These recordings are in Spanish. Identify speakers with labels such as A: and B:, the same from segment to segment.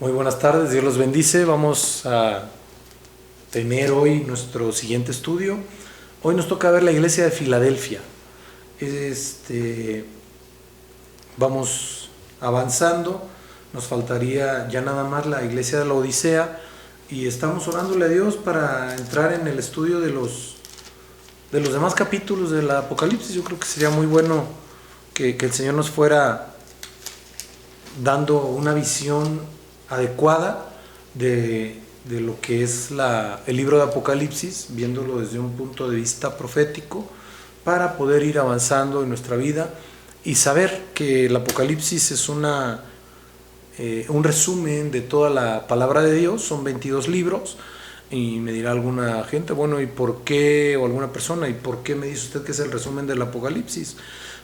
A: Muy buenas tardes, Dios los bendice. Vamos a tener hoy nuestro siguiente estudio. Hoy nos toca ver la iglesia de Filadelfia. Vamos avanzando, nos faltaría ya nada más la iglesia de la Odisea y estamos orándole a Dios para entrar en el estudio de los demás capítulos del Apocalipsis. Yo creo que sería muy bueno que el Señor nos fuera dando una visión adecuada de lo que es el libro de Apocalipsis, viéndolo desde un punto de vista profético, para poder ir avanzando en nuestra vida y saber que el Apocalipsis es un resumen de toda la palabra de Dios. Son 22 libros. Y me dirá alguna gente, bueno, ¿y por qué? O alguna persona, ¿y por qué me dice usted que es el resumen del Apocalipsis?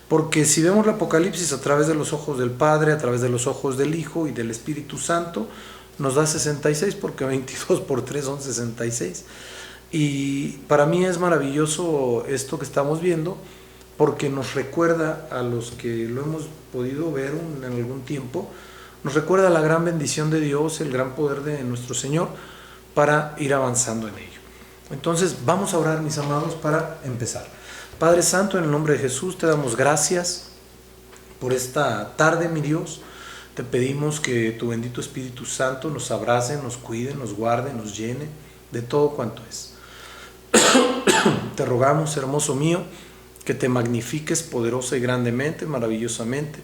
A: Porque si vemos el Apocalipsis a través de los ojos del Padre, a través de los ojos del Hijo y del Espíritu Santo, nos da 66, porque 22 por 3 son 66. Y para mí es maravilloso esto que estamos viendo, porque nos recuerda a los que lo hemos podido ver en algún tiempo, nos recuerda la gran bendición de Dios, el gran poder de nuestro Señor, para ir avanzando en ello. Entonces vamos a orar, mis amados, para empezar. Padre Santo, en el nombre de Jesús te damos gracias por esta tarde, mi Dios. Te pedimos que tu bendito Espíritu Santo nos abrace, nos cuide, nos guarde, nos llene de todo cuanto es. Te rogamos, hermoso mío, que te magnifiques poderosa y grandemente, maravillosamente,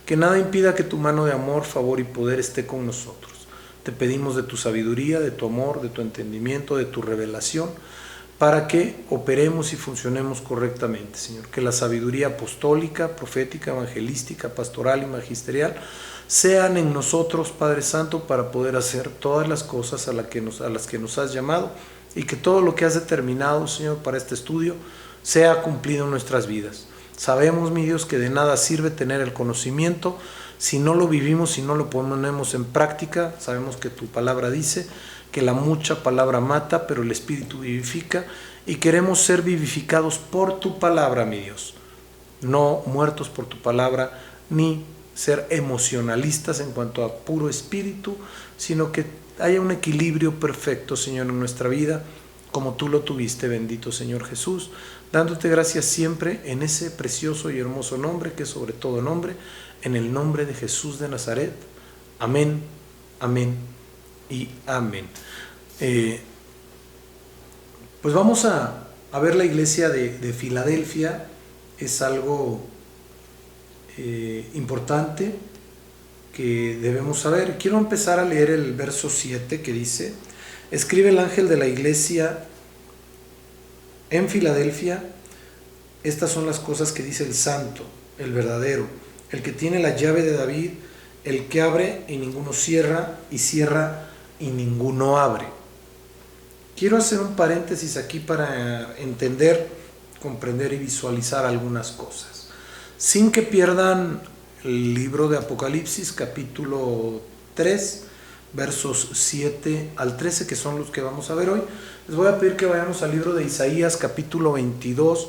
A: que nada impida que tu mano de amor, favor y poder esté con nosotros. Te pedimos de tu sabiduría, de tu amor, de tu entendimiento, de tu revelación, para que operemos y funcionemos correctamente, Señor. Que la sabiduría apostólica, profética, evangelística, pastoral y magisterial sean en nosotros, Padre Santo, para poder hacer todas las cosas a las que nos has llamado, y que todo lo que has determinado, Señor, para este estudio sea cumplido en nuestras vidas. Sabemos, mi Dios, que de nada sirve tener el conocimiento si no lo vivimos, si no lo ponemos en práctica. Sabemos que tu palabra dice que la mucha palabra mata, pero el Espíritu vivifica, y queremos ser vivificados por tu palabra, mi Dios, no muertos por tu palabra, ni ser emocionalistas en cuanto a puro espíritu, sino que haya un equilibrio perfecto, Señor, en nuestra vida, como tú lo tuviste, bendito Señor Jesús, dándote gracias siempre en ese precioso y hermoso nombre, que es sobre todo nombre, en el nombre de Jesús de Nazaret. Amén, amén y amén. Pues vamos a ver la iglesia de Filadelfia. Es algo importante que debemos saber. Quiero empezar a leer el verso 7, que dice: escribe el ángel de la iglesia en Filadelfia, estas son las cosas que dice el santo, el verdadero, el que tiene la llave de David, el que abre y ninguno cierra, y cierra y ninguno abre. Quiero hacer un paréntesis aquí para entender, comprender y visualizar algunas cosas, sin que pierdan el libro de Apocalipsis, capítulo 3, versos 7 al 13, que son los que vamos a ver hoy. Les voy a pedir que vayamos al libro de Isaías, capítulo 22,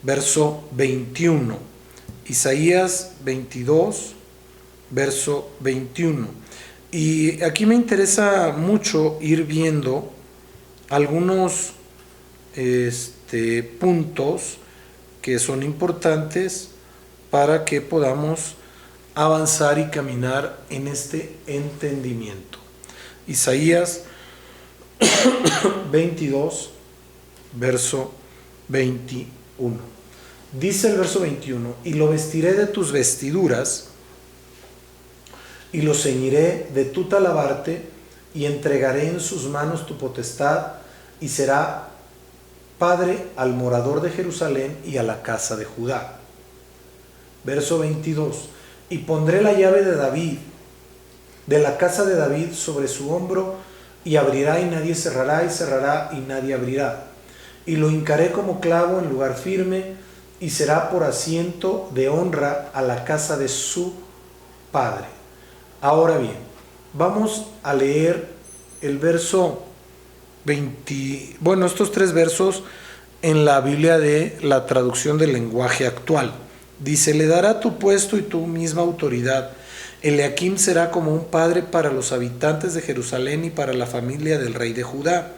A: verso 21. Isaías 22, verso 21. Y aquí me interesa mucho ir viendo algunos puntos que son importantes para que podamos avanzar y caminar en este entendimiento. Isaías 22, verso 21. Dice el verso 21: y lo vestiré de tus vestiduras, y lo ceñiré de tu talabarte, y entregaré en sus manos tu potestad, y será padre al morador de Jerusalén y a la casa de Judá. Verso 22: y pondré la llave de David, de la casa de David, sobre su hombro, y abrirá y nadie cerrará, y cerrará y nadie abrirá. Y lo hincaré como clavo en lugar firme, y será por asiento de honra a la casa de su padre. Ahora bien, vamos a leer el verso 20, estos tres versos en la Biblia de la traducción del lenguaje actual. Dice: le dará tu puesto y tu misma autoridad, Eliakim será como un padre para los habitantes de Jerusalén y para la familia del rey de Judá.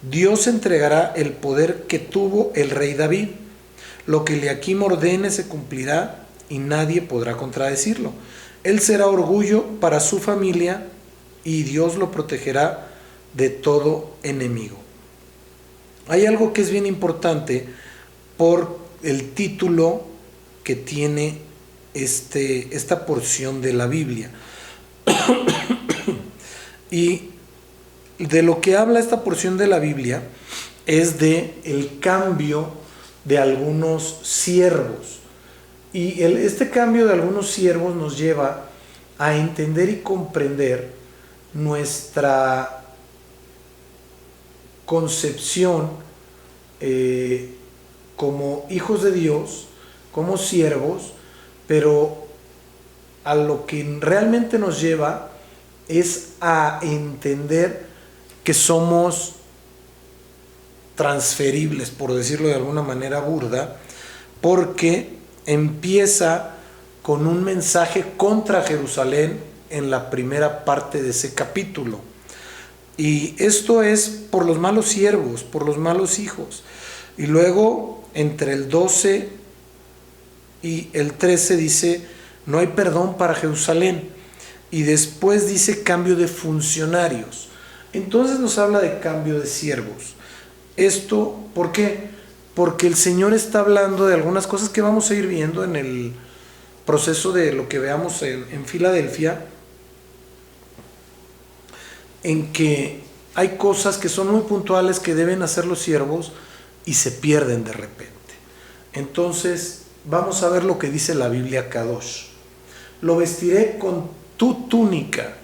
A: Dios entregará el poder que tuvo el rey David. Lo que Eliakim ordene se cumplirá y nadie podrá contradecirlo. Él será orgullo para su familia y Dios lo protegerá de todo enemigo. Hay algo que es bien importante por el título que tiene esta porción de la Biblia. Y de lo que habla esta porción de la Biblia es de el cambio de algunos siervos. Y este cambio de algunos siervos nos lleva a entender y comprender nuestra concepción como hijos de Dios, como siervos, pero a lo que realmente nos lleva es a entender que somos transferibles, por decirlo de alguna manera burda, porque empieza con un mensaje contra Jerusalén en la primera parte de ese capítulo. Y esto es por los malos siervos, por los malos hijos. Y luego entre el 12 y el 13 dice, no hay perdón para Jerusalén. Y después dice cambio de funcionarios. Entonces nos habla de cambio de siervos. Esto, ¿por qué? Porque el Señor está hablando de algunas cosas que vamos a ir viendo en el proceso de lo que veamos en Filadelfia, en que hay cosas que son muy puntuales que deben hacer los siervos y se pierden de repente. Entonces, vamos a ver lo que dice la Biblia Kadosh. Lo vestiré con tu túnica.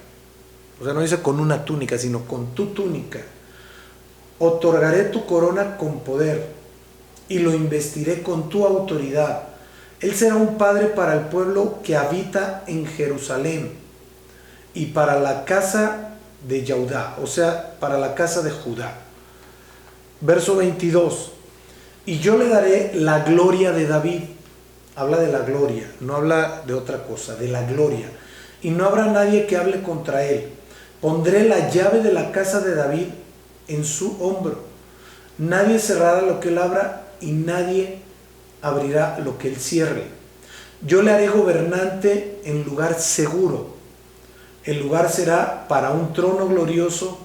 A: O sea, no dice con una túnica, sino con tu túnica. Otorgaré tu corona con poder y lo investiré con tu autoridad. Él será un padre para el pueblo que habita en Jerusalén y para la casa de Yahudá, o sea, para la casa de Judá. Verso 22. Y yo le daré la gloria de David. Habla de la gloria, no habla de otra cosa, de la gloria. Y no habrá nadie que hable contra él. Pondré la llave de la casa de David en su hombro. Nadie cerrará lo que él abra y nadie abrirá lo que él cierre. Yo le haré gobernante en lugar seguro. El lugar será para un trono glorioso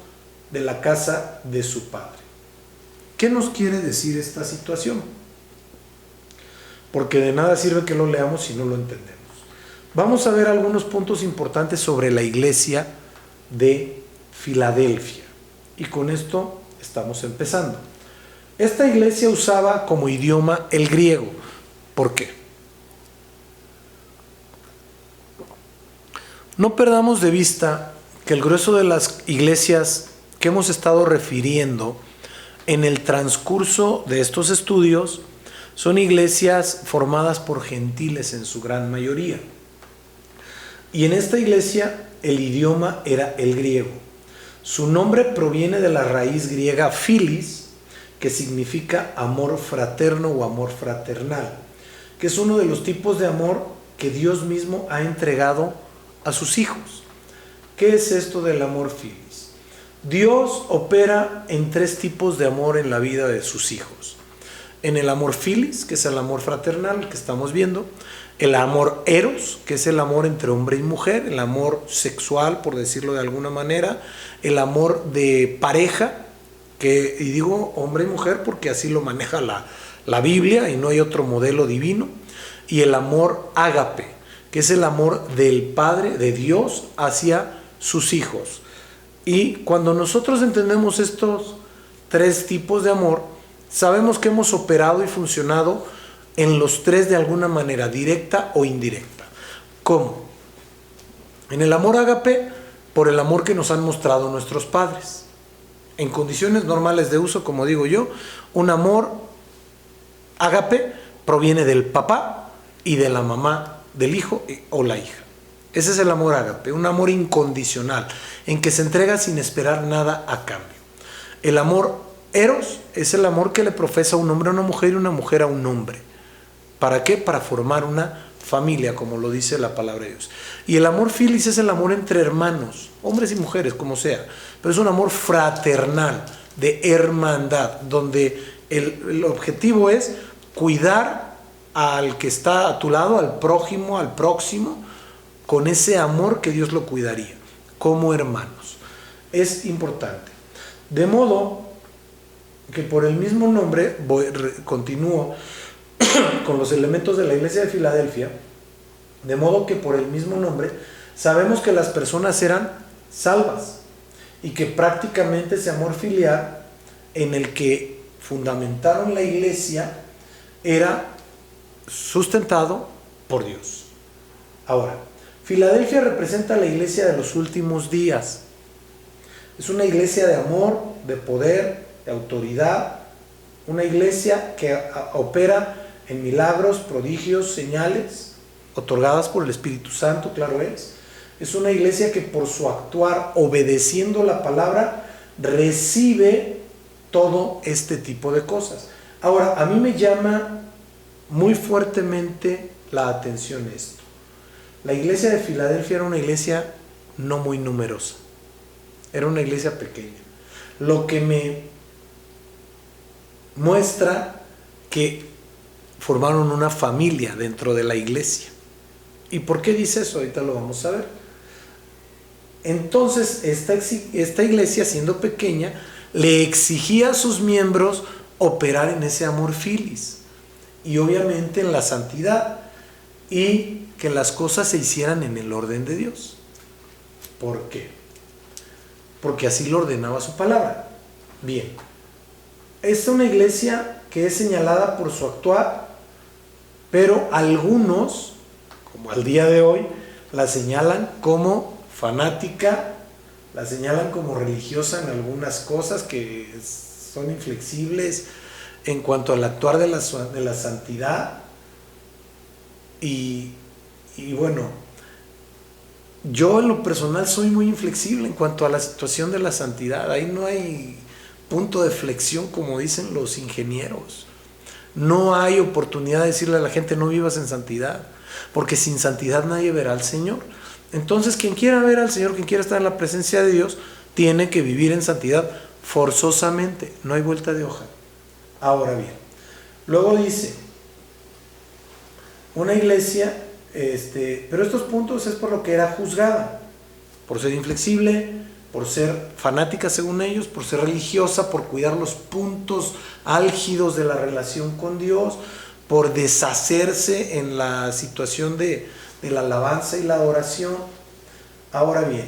A: de la casa de su padre. ¿Qué nos quiere decir esta situación? Porque de nada sirve que lo leamos si no lo entendemos. Vamos a ver algunos puntos importantes sobre la iglesia de Filadelfia. Y con esto estamos empezando. Esta iglesia usaba como idioma el griego. ¿Por qué? No perdamos de vista que el grueso de las iglesias que hemos estado refiriendo en el transcurso de estos estudios son iglesias formadas por gentiles en su gran mayoría. Y en esta iglesia el idioma era el griego. Su nombre proviene de la raíz griega philis, que significa amor fraterno o amor fraternal, que es uno de los tipos de amor que Dios mismo ha entregado a sus hijos. ¿Qué es esto del amor philis? Dios opera en tres tipos de amor en la vida de sus hijos. En el amor philis, que es el amor fraternal que estamos viendo, el amor eros, que es el amor entre hombre y mujer, el amor sexual, por decirlo de alguna manera, el amor de pareja, y digo hombre y mujer porque así lo maneja la Biblia y no hay otro modelo divino, y el amor ágape, que es el amor del Padre, de Dios, hacia sus hijos. Y cuando nosotros entendemos estos tres tipos de amor, sabemos que hemos operado y funcionado en los tres de alguna manera, directa o indirecta. ¿Cómo? En el amor ágape, por el amor que nos han mostrado nuestros padres. En condiciones normales de uso, como digo yo, un amor ágape proviene del papá y de la mamá del hijo o la hija. Ese es el amor ágape, un amor incondicional, en que se entrega sin esperar nada a cambio. El amor eros es el amor que le profesa un hombre a una mujer y una mujer a un hombre. ¿Para qué? Para formar una familia, como lo dice la palabra de Dios. Y el amor filis es el amor entre hermanos, hombres y mujeres, como sea, pero es un amor fraternal, de hermandad, donde el objetivo es cuidar al que está a tu lado, al prójimo, al próximo, con ese amor que Dios lo cuidaría, como hermanos. Es importante. De modo que por el mismo nombre, continúo con los elementos de la iglesia de Filadelfia, de modo que por el mismo nombre sabemos que las personas eran salvas y que prácticamente ese amor filial en el que fundamentaron la iglesia era sustentado por Dios. Ahora, Filadelfia representa la iglesia de los últimos días. Es una iglesia de amor, de poder, de autoridad, una iglesia que opera en milagros, prodigios, señales, otorgadas por el Espíritu Santo, claro es. Es una iglesia que por su actuar, obedeciendo la palabra, recibe todo este tipo de cosas. Ahora, a mí me llama muy fuertemente la atención esto. La iglesia de Filadelfia era una iglesia no muy numerosa. Era una iglesia pequeña. Lo que me muestra que formaron una familia dentro de la iglesia. ¿Y por qué dice eso? Ahorita lo vamos a ver. Entonces, esta iglesia, siendo pequeña, le exigía a sus miembros operar en ese amor filis y obviamente en la santidad, y que las cosas se hicieran en el orden de Dios. ¿Por qué? Porque así lo ordenaba su palabra. Bien, es una iglesia que es señalada por su actuar, pero algunos, como al día de hoy, la señalan como fanática, la señalan como religiosa en algunas cosas que son inflexibles en cuanto al actuar de la santidad. Y bueno, yo en lo personal soy muy inflexible en cuanto a la situación de la santidad. Ahí no hay punto de flexión, como dicen los ingenieros. No hay oportunidad de decirle a la gente no vivas en santidad, porque sin santidad nadie verá al Señor. Entonces quien quiera ver al Señor, quien quiera estar en la presencia de Dios, tiene que vivir en santidad forzosamente, no hay vuelta de hoja. Ahora bien, luego dice, una iglesia, pero estos puntos es por lo que era juzgada, por ser inflexible, por ser fanática según ellos, por ser religiosa, por cuidar los puntos álgidos de la relación con Dios, por deshacerse en la situación de la alabanza y la adoración. Ahora bien,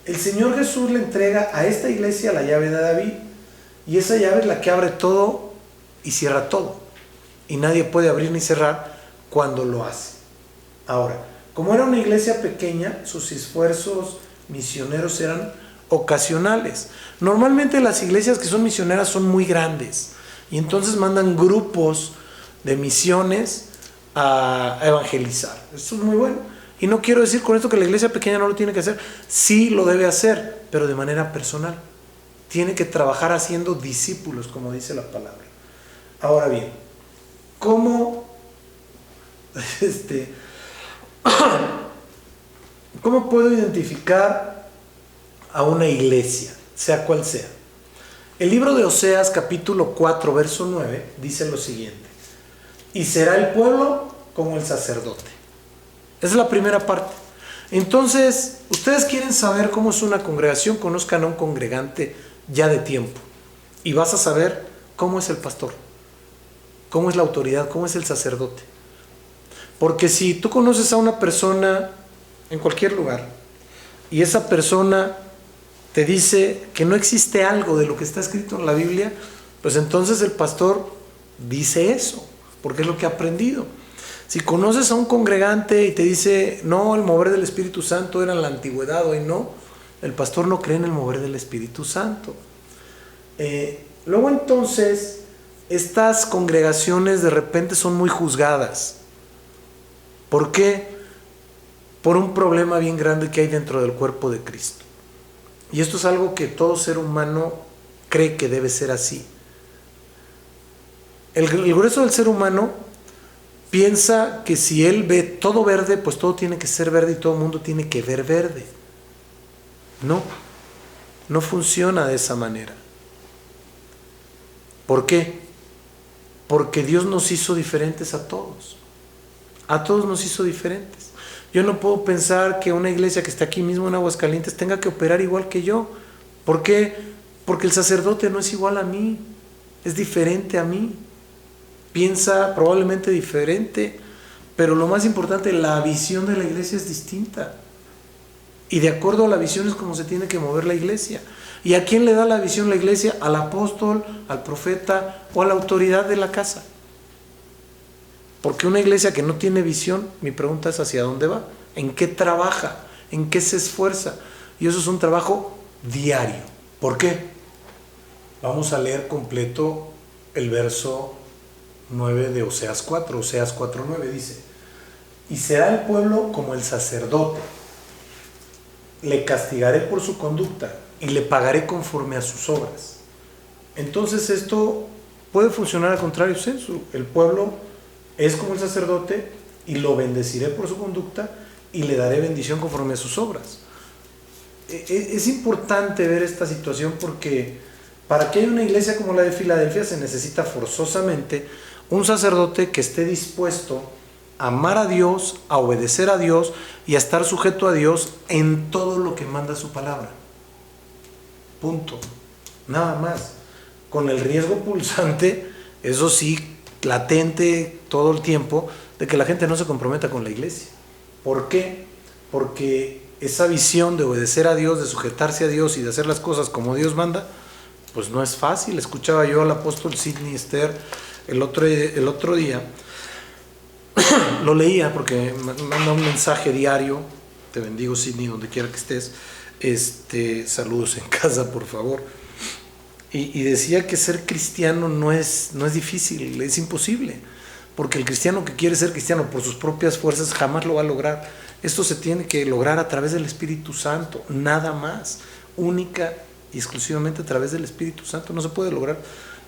A: el Señor Jesús le entrega a esta iglesia la llave de David, y esa llave es la que abre todo y cierra todo, y nadie puede abrir ni cerrar cuando lo hace. Ahora, como era una iglesia pequeña, sus esfuerzos misioneros eran ocasionales. Normalmente las iglesias que son misioneras son muy grandes, y entonces mandan grupos de misiones a evangelizar. Esto es muy bueno. Y no quiero decir con esto que la iglesia pequeña no lo tiene que hacer. Sí lo debe hacer, pero de manera personal. Tiene que trabajar haciendo discípulos, como dice la palabra. Ahora bien, ¿cómo puedo identificar a una iglesia, sea cual sea? El libro de Oseas, capítulo 4, verso 9, dice lo siguiente: y será el pueblo como el sacerdote. Esa es la primera parte. Entonces, ustedes quieren saber cómo es una congregación, conozcan a un congregante ya de tiempo, y vas a saber cómo es el pastor, cómo es la autoridad, cómo es el sacerdote. Porque si tú conoces a una persona en cualquier lugar, y esa persona te dice que no existe algo de lo que está escrito en la Biblia, pues entonces el pastor dice eso, porque es lo que ha aprendido. Si conoces a un congregante y te dice, no, el mover del Espíritu Santo era en la antigüedad, hoy no, el pastor no cree en el mover del Espíritu Santo. Luego entonces, estas congregaciones de repente son muy juzgadas. ¿Por qué? Por un problema bien grande que hay dentro del cuerpo de Cristo. Y esto es algo que todo ser humano cree que debe ser así. El grueso del ser humano piensa que si él ve todo verde, pues todo tiene que ser verde y todo el mundo tiene que ver verde. No, no funciona de esa manera. ¿Por qué? Porque Dios nos hizo diferentes a todos. A todos nos hizo diferentes. Yo no puedo pensar que una iglesia que está aquí mismo en Aguascalientes tenga que operar igual que yo. ¿Por qué? Porque el sacerdote no es igual a mí, es diferente a mí. Piensa probablemente diferente, pero lo más importante, la visión de la iglesia es distinta. Y de acuerdo a la visión es como se tiene que mover la iglesia. ¿Y a quién le da la visión la iglesia? Al apóstol, al profeta o a la autoridad de la casa. Porque una iglesia que no tiene visión, mi pregunta es ¿hacia dónde va? ¿En qué trabaja? ¿En qué se esfuerza? Y eso es un trabajo diario. ¿Por qué? Vamos a leer completo el verso 9 de Oseas 4. Oseas 4:9 dice: y será el pueblo como el sacerdote, le castigaré por su conducta y le pagaré conforme a sus obras. Entonces esto puede funcionar al contrario sensu. El pueblo es como el sacerdote y lo bendeciré por su conducta y le daré bendición conforme a sus obras. Es importante ver esta situación porque para que haya una iglesia como la de Filadelfia se necesita forzosamente un sacerdote que esté dispuesto a amar a Dios, a obedecer a Dios y a estar sujeto a Dios en todo lo que manda su palabra. Punto. Nada más. Con el riesgo pulsante, eso sí, latente todo el tiempo, de que la gente no se comprometa con la iglesia. ¿Por qué? Porque esa visión de obedecer a Dios, de sujetarse a Dios y de hacer las cosas como Dios manda, pues no es fácil. Escuchaba yo al apóstol Sidney Ster el otro día, lo leía porque manda un mensaje diario. Te bendigo, Sidney, donde quiera que estés. Saludos en casa, por favor. Y decía que ser cristiano no es difícil, es imposible, porque el cristiano que quiere ser cristiano por sus propias fuerzas jamás lo va a lograr. Esto se tiene que lograr a través del Espíritu Santo, nada más, única y exclusivamente a través del Espíritu Santo. No se puede lograr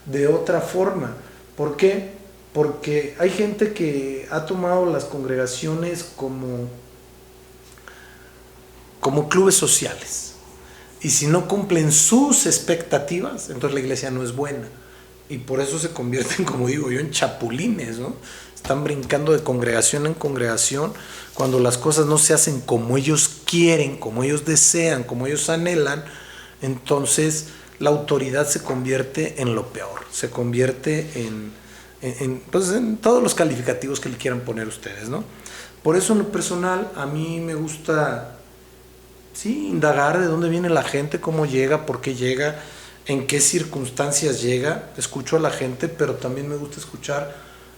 A: de otra forma. ¿Por qué? Porque hay gente que ha tomado las congregaciones como clubes sociales. Y si no cumplen sus expectativas, entonces la iglesia no es buena. Y por eso se convierten, como digo yo, en chapulines, ¿no? Están brincando de congregación en congregación cuando las cosas no se hacen como ellos quieren, como ellos desean, como ellos anhelan. Entonces la autoridad se convierte en lo peor, se convierte en todos los calificativos que le quieran poner ustedes, ¿no? Por eso en lo personal a mí me gusta indagar de dónde viene la gente, cómo llega, por qué llega, en qué circunstancias llega. Escucho a la gente, pero también me gusta escuchar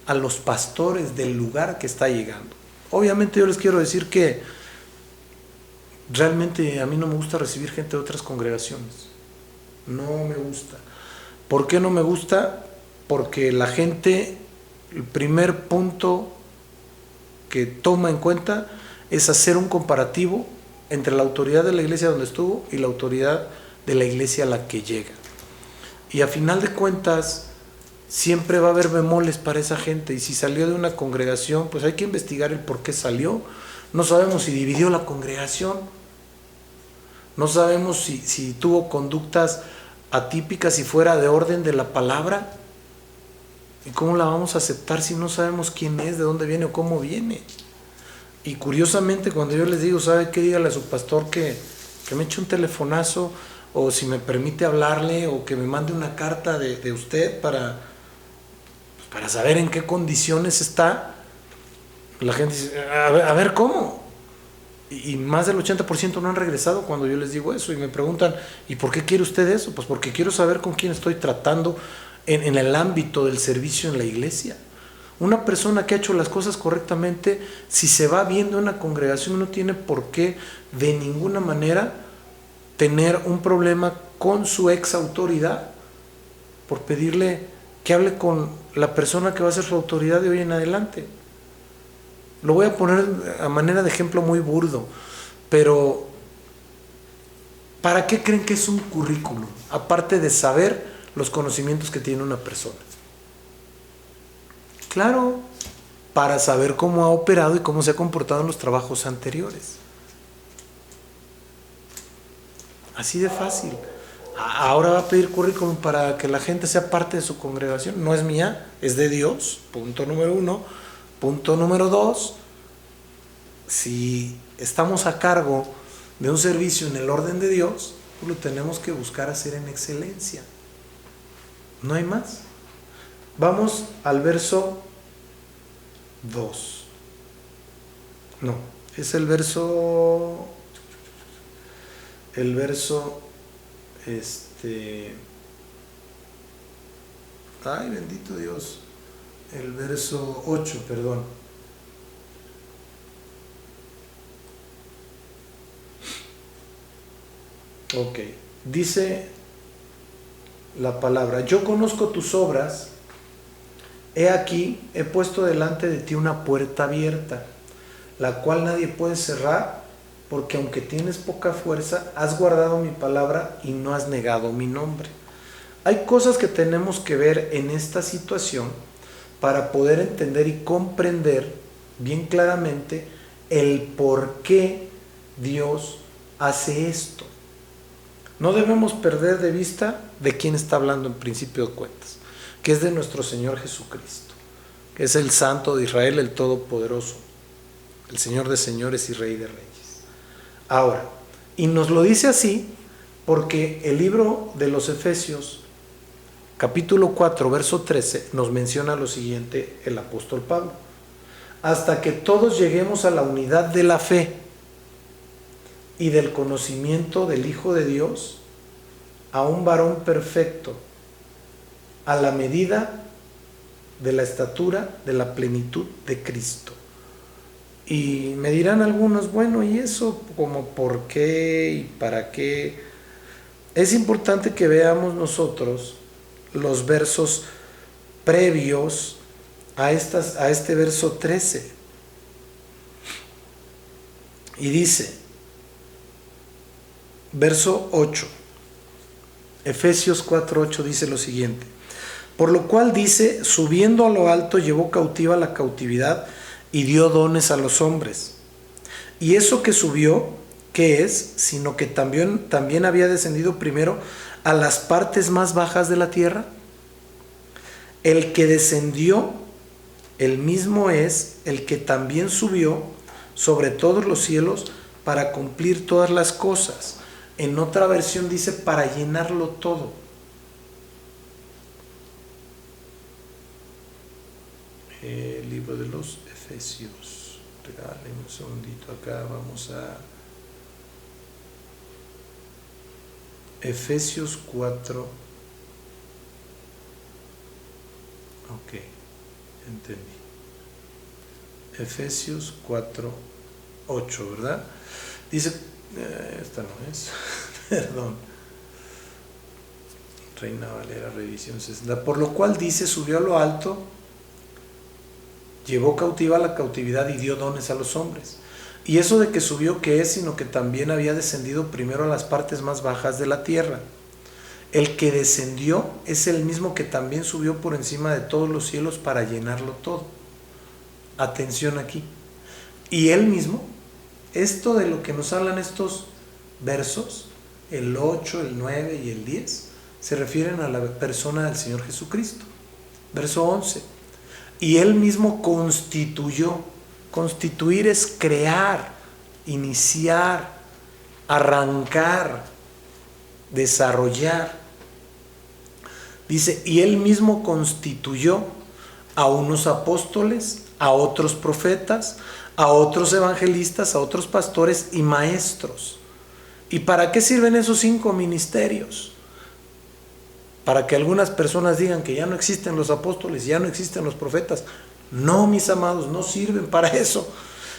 A: a los pastores del lugar que está llegando. Obviamente yo les quiero decir que realmente a mí no me gusta recibir gente de otras congregaciones. No me gusta. ¿Por qué no me gusta? Porque la gente, el primer punto que toma en cuenta es hacer un comparativo entre la autoridad de la iglesia donde estuvo y la autoridad de la iglesia a la que llega. Y a final de cuentas, siempre va a haber bemoles para esa gente. Y si salió de una congregación, pues hay que investigar el por qué salió. No sabemos si dividió la congregación. No sabemos si tuvo conductas atípicas y fuera de orden de la palabra. ¿Y cómo la vamos a aceptar si no sabemos quién es, de dónde viene o cómo viene? Y curiosamente cuando yo les digo, ¿sabe qué? Dígale a su pastor que me eche un telefonazo, o si me permite hablarle, o que me mande una carta de usted para saber en qué condiciones está. La gente dice, a ver ¿cómo? Y más del 80% no han regresado cuando yo les digo eso, y me preguntan, ¿y por qué quiere usted eso? Pues porque quiero saber con quién estoy tratando en el ámbito del servicio en la iglesia. Una persona que ha hecho las cosas correctamente, si se va viendo en una congregación, no tiene por qué de ninguna manera tener un problema con su ex autoridad por pedirle que hable con la persona que va a ser su autoridad de hoy en adelante. Lo voy a poner a manera de ejemplo muy burdo, pero ¿para qué creen que es un currículum? Aparte de saber los conocimientos que tiene una persona. Claro, para saber cómo ha operado y cómo se ha comportado en los trabajos anteriores. Así de fácil. Ahora va a pedir currículum para que la gente sea parte de su congregación. No es mía, es de Dios. Punto número 1. Punto número 2. Si estamos a cargo de un servicio en el orden de Dios, lo tenemos que buscar hacer en excelencia. No hay más. Vamos al verso 2. No, es el verso... Ay, bendito Dios. El verso 8, perdón. Ok. Dice la palabra: yo conozco tus obras. He aquí, he puesto delante de ti una puerta abierta, la cual nadie puede cerrar, porque aunque tienes poca fuerza, has guardado mi palabra y no has negado mi nombre. Hay cosas que tenemos que ver en esta situación para poder entender y comprender bien claramente el por qué Dios hace esto. No debemos perder de vista de quién está hablando en principio de cuentas, que es de nuestro Señor Jesucristo, que es el Santo de Israel, el Todopoderoso, el Señor de señores y Rey de reyes. Ahora, y nos lo dice así porque el libro de los Efesios, capítulo 4, verso 13, nos menciona lo siguiente el apóstol Pablo: hasta que todos lleguemos a la unidad de la fe y del conocimiento del Hijo de Dios, a un varón perfecto, a la medida de la estatura de la plenitud de Cristo. Y me dirán algunos, bueno, ¿y eso como por qué y para qué? Es importante que veamos nosotros los versos previos a este verso 13. Y dice, verso 8, Efesios 4:8 dice lo siguiente: por lo cual dice, subiendo a lo alto llevó cautiva la cautividad y dio dones a los hombres. Y eso que subió, ¿qué es? Sino que también había descendido primero a las partes más bajas de la tierra. El que descendió, el mismo es el que también subió sobre todos los cielos para cumplir todas las cosas. En otra versión dice para llenarlo todo. El libro de los Efesios. Regálame un segundito acá, vamos a Efesios 4. Ok, entendí. Efesios 4:8, ¿verdad? Dice, esta no es, perdón. Reina Valera, revisión 60. Por lo cual dice, subió a lo alto, llevó cautiva la cautividad y dio dones a los hombres. Y eso de que subió, ¿qué es? Sino que también había descendido primero a las partes más bajas de la tierra. El que descendió es el mismo que también subió por encima de todos los cielos para llenarlo todo. Atención aquí. Y él mismo, esto de lo que nos hablan estos versos, el 8, el 9 y el 10, se refieren a la persona del Señor Jesucristo. Verso 11. Y él mismo constituyó. Constituir es crear, iniciar, arrancar, desarrollar. Dice, y él mismo constituyó a unos apóstoles, a otros profetas, a otros evangelistas, a otros pastores y maestros. ¿Y para qué sirven esos 5 ministerios? Para que algunas personas digan que ya no existen los apóstoles, ya no existen los profetas. No, mis amados, no sirven para eso,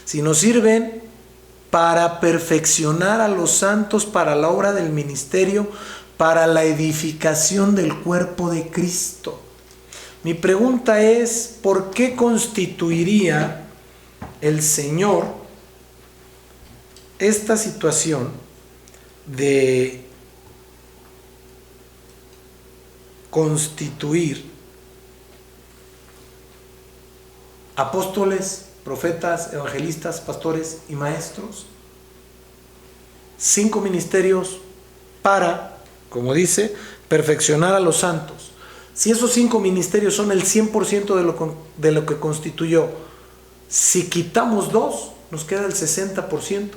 A: sino sirven para perfeccionar a los santos para la obra del ministerio, para la edificación del cuerpo de Cristo. Mi pregunta es, ¿por qué constituiría el Señor esta situación de constituir apóstoles, profetas, evangelistas, pastores y maestros. 5 ministerios para, como dice, perfeccionar a los santos. Si esos 5 ministerios son el 100% de lo que constituyó, si quitamos 2, nos queda el 60%.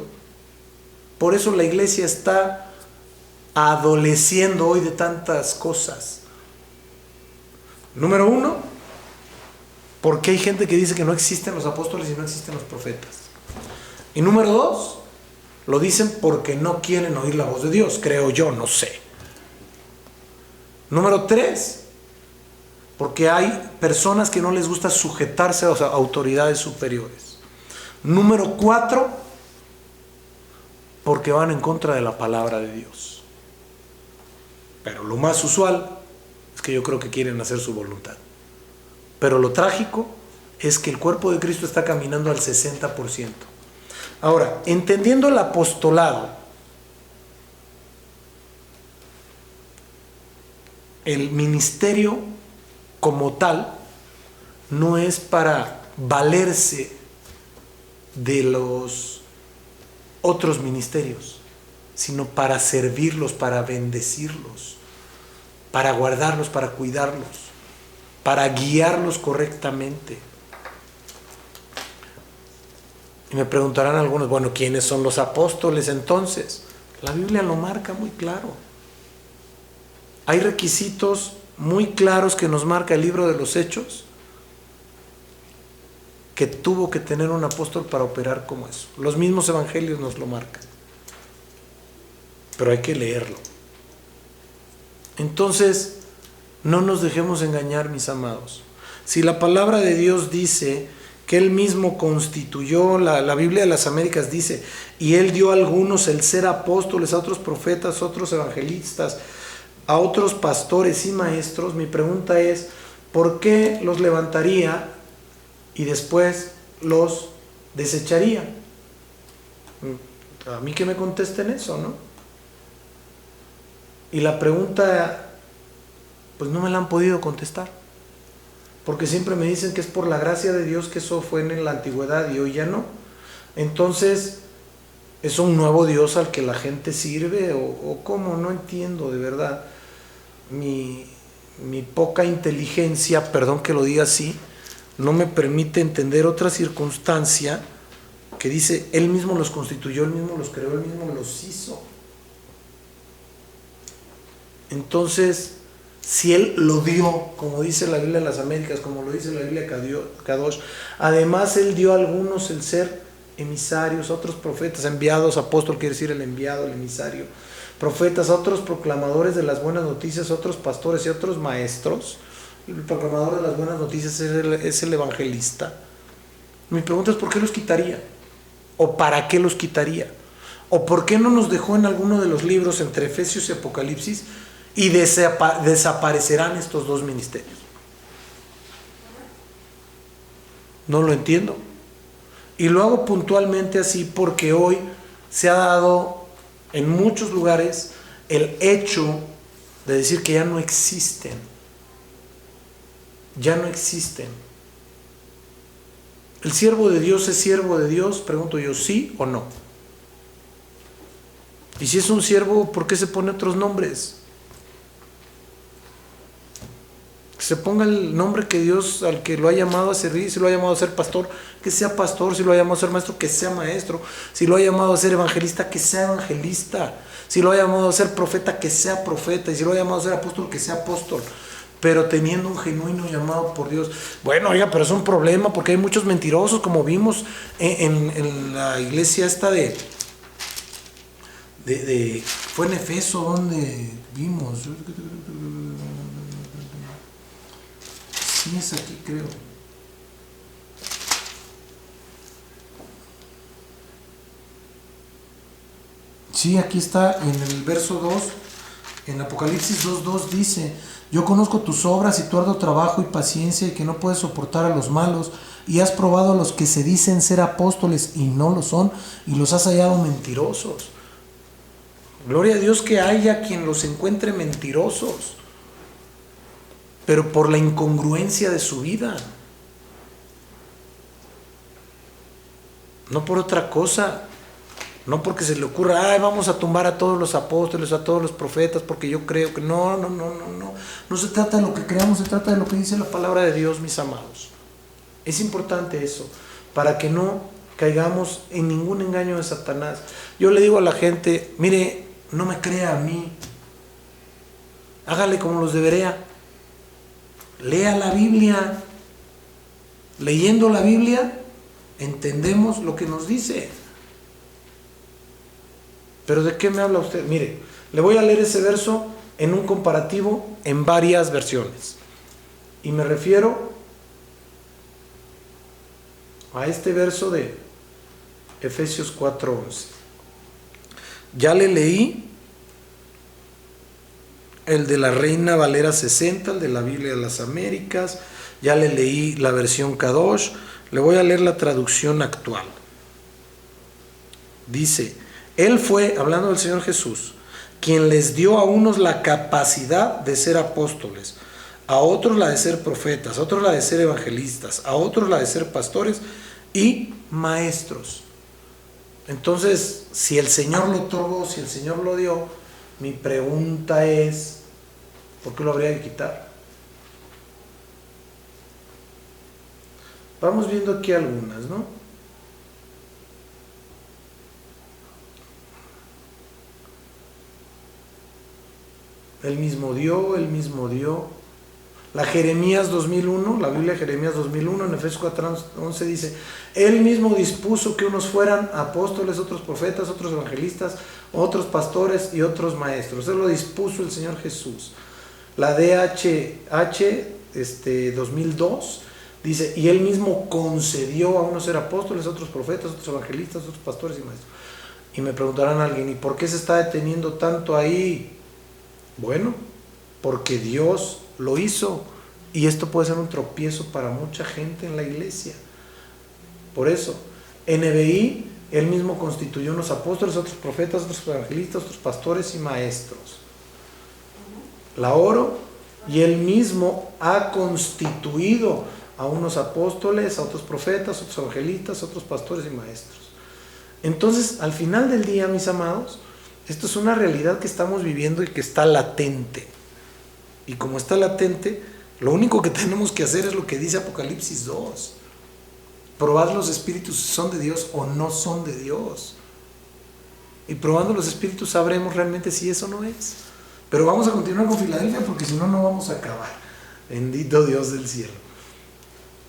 A: Por eso la iglesia está adoleciendo hoy de tantas cosas. Número 1, porque hay gente que dice que no existen los apóstoles y no existen los profetas. Y número 2, lo dicen porque no quieren oír la voz de Dios, creo yo, no sé. Número 3, porque hay personas que no les gusta sujetarse a las autoridades superiores. Número 4, porque van en contra de la palabra de Dios. Pero lo más usual es que yo creo que quieren hacer su voluntad. Pero lo trágico es que el cuerpo de Cristo está caminando al 60%. Ahora, entendiendo el apostolado, el ministerio como tal no es para valerse de los otros ministerios, sino para servirlos, para bendecirlos, para guardarlos, para cuidarlos, para guiarlos correctamente. Y me preguntarán algunos, bueno, ¿quiénes son los apóstoles entonces? La Biblia lo marca muy claro. Hay requisitos muy claros que nos marca el libro de los Hechos, que tuvo que tener un apóstol para operar como eso. Los mismos evangelios nos lo marcan, pero hay que leerlo. Entonces, no nos dejemos engañar, mis amados. Si la palabra de Dios dice que Él mismo constituyó, la Biblia de las Américas dice, y Él dio a algunos el ser apóstoles, a otros profetas, a otros evangelistas, a otros pastores y maestros, mi pregunta es, ¿por qué los levantaría y después los desecharía? A mí que me contesten eso, ¿no? Y la pregunta, pues no me la han podido contestar, porque siempre me dicen que es por la gracia de Dios que eso fue en la antigüedad y hoy ya no. Entonces, ¿es un nuevo Dios al que la gente sirve o cómo? No entiendo, de verdad. Mi poca inteligencia, perdón que lo diga así, no me permite entender otra circunstancia que dice, Él mismo los constituyó, Él mismo los creó, Él mismo los hizo. Entonces, si Él lo dio, como dice la Biblia de las Américas, como lo dice la Biblia Kadosh, además Él dio a algunos el ser emisarios, a otros profetas, enviados, apóstol quiere decir el enviado, el emisario, profetas, a otros proclamadores de las buenas noticias, a otros pastores y a otros maestros. El proclamador de las buenas noticias es el evangelista. Mi pregunta es, ¿por qué los quitaría? ¿O para qué los quitaría? ¿O por qué no nos dejó en alguno de los libros entre Efesios y Apocalipsis y desaparecerán estos 2 ministerios? No lo entiendo. Y lo hago puntualmente así porque hoy se ha dado en muchos lugares el hecho de decir que ya no existen. Ya no existen. ¿El siervo de Dios es siervo de Dios? Pregunto yo, ¿sí o no? Y si es un siervo, ¿por qué se pone otros nombres? Que se ponga el nombre que Dios, al que lo ha llamado a servir. Si lo ha llamado a ser pastor, que sea pastor. Si lo ha llamado a ser maestro, que sea maestro. Si lo ha llamado a ser evangelista, que sea evangelista. Si lo ha llamado a ser profeta, que sea profeta. Y si lo ha llamado a ser apóstol, que sea apóstol, pero teniendo un genuino llamado por Dios. Bueno, oiga, pero es un problema porque hay muchos mentirosos, como vimos en la iglesia esta fue en Efeso donde vimos. Sí, es aquí, creo. Sí, aquí está en el verso 2, en Apocalipsis 2:2 dice: yo conozco tus obras y tu arduo trabajo y paciencia, y que no puedes soportar a los malos, y has probado a los que se dicen ser apóstoles y no lo son, y los has hallado mentirosos. Gloria a Dios que haya quien los encuentre mentirosos, pero por la incongruencia de su vida. no por otra cosa, no porque se le ocurra, ay, vamos a tumbar a todos los apóstoles, a todos los profetas, porque yo creo que no se trata de lo que creamos, se trata de lo que dice la palabra de Dios, mis amados. Es importante eso, para que no caigamos en ningún engaño de Satanás. Yo le digo a la gente, mire, no me crea a mí, hágale como los de Berea, lea la Biblia. Leyendo la Biblia entendemos lo que nos dice. ¿Pero de qué me habla usted? Mire, le voy a leer ese verso en un comparativo en varias versiones, y me refiero a este verso de Efesios 4:11. Ya le leí el de la Reina Valera 60, el de la Biblia de las Américas, ya le leí la versión Kadosh, le voy a leer la traducción actual. Dice, Él fue, hablando del Señor Jesús, quien les dio a unos la capacidad de ser apóstoles, a otros la de ser profetas, a otros la de ser evangelistas, a otros la de ser pastores y maestros. Entonces, si el Señor lo otorgó, si el Señor lo dio, mi pregunta es, ¿por qué lo habría de quitar? Vamos viendo aquí algunas, ¿no? Él mismo dio. La Jeremías 2001, la Biblia de Jeremías 2001, en Efesios 4:11 dice, Él mismo dispuso que unos fueran apóstoles, otros profetas, otros evangelistas, otros pastores y otros maestros. Él lo dispuso el Señor Jesús. La DHH 2002 dice, y Él mismo concedió a unos ser apóstoles, otros profetas, otros evangelistas, otros pastores y maestros. Y me preguntarán a alguien, ¿y por qué se está deteniendo tanto ahí? Bueno, porque Dios lo hizo, y esto puede ser un tropiezo para mucha gente en la iglesia. Por eso, NBI, Él mismo constituyó unos apóstoles, otros profetas, otros evangelistas, otros pastores y maestros. La Oro, y Él mismo ha constituido a unos apóstoles, a otros profetas, otros evangelistas, otros pastores y maestros. Entonces, al final del día, mis amados, esto es una realidad que estamos viviendo y que está latente. Y como está latente, lo único que tenemos que hacer es lo que dice Apocalipsis 2. Probad los espíritus si son de Dios o no son de Dios. Y probando los espíritus sabremos realmente si eso no es. Pero vamos a continuar con Filadelfia porque si no, no vamos a acabar. Bendito Dios del cielo.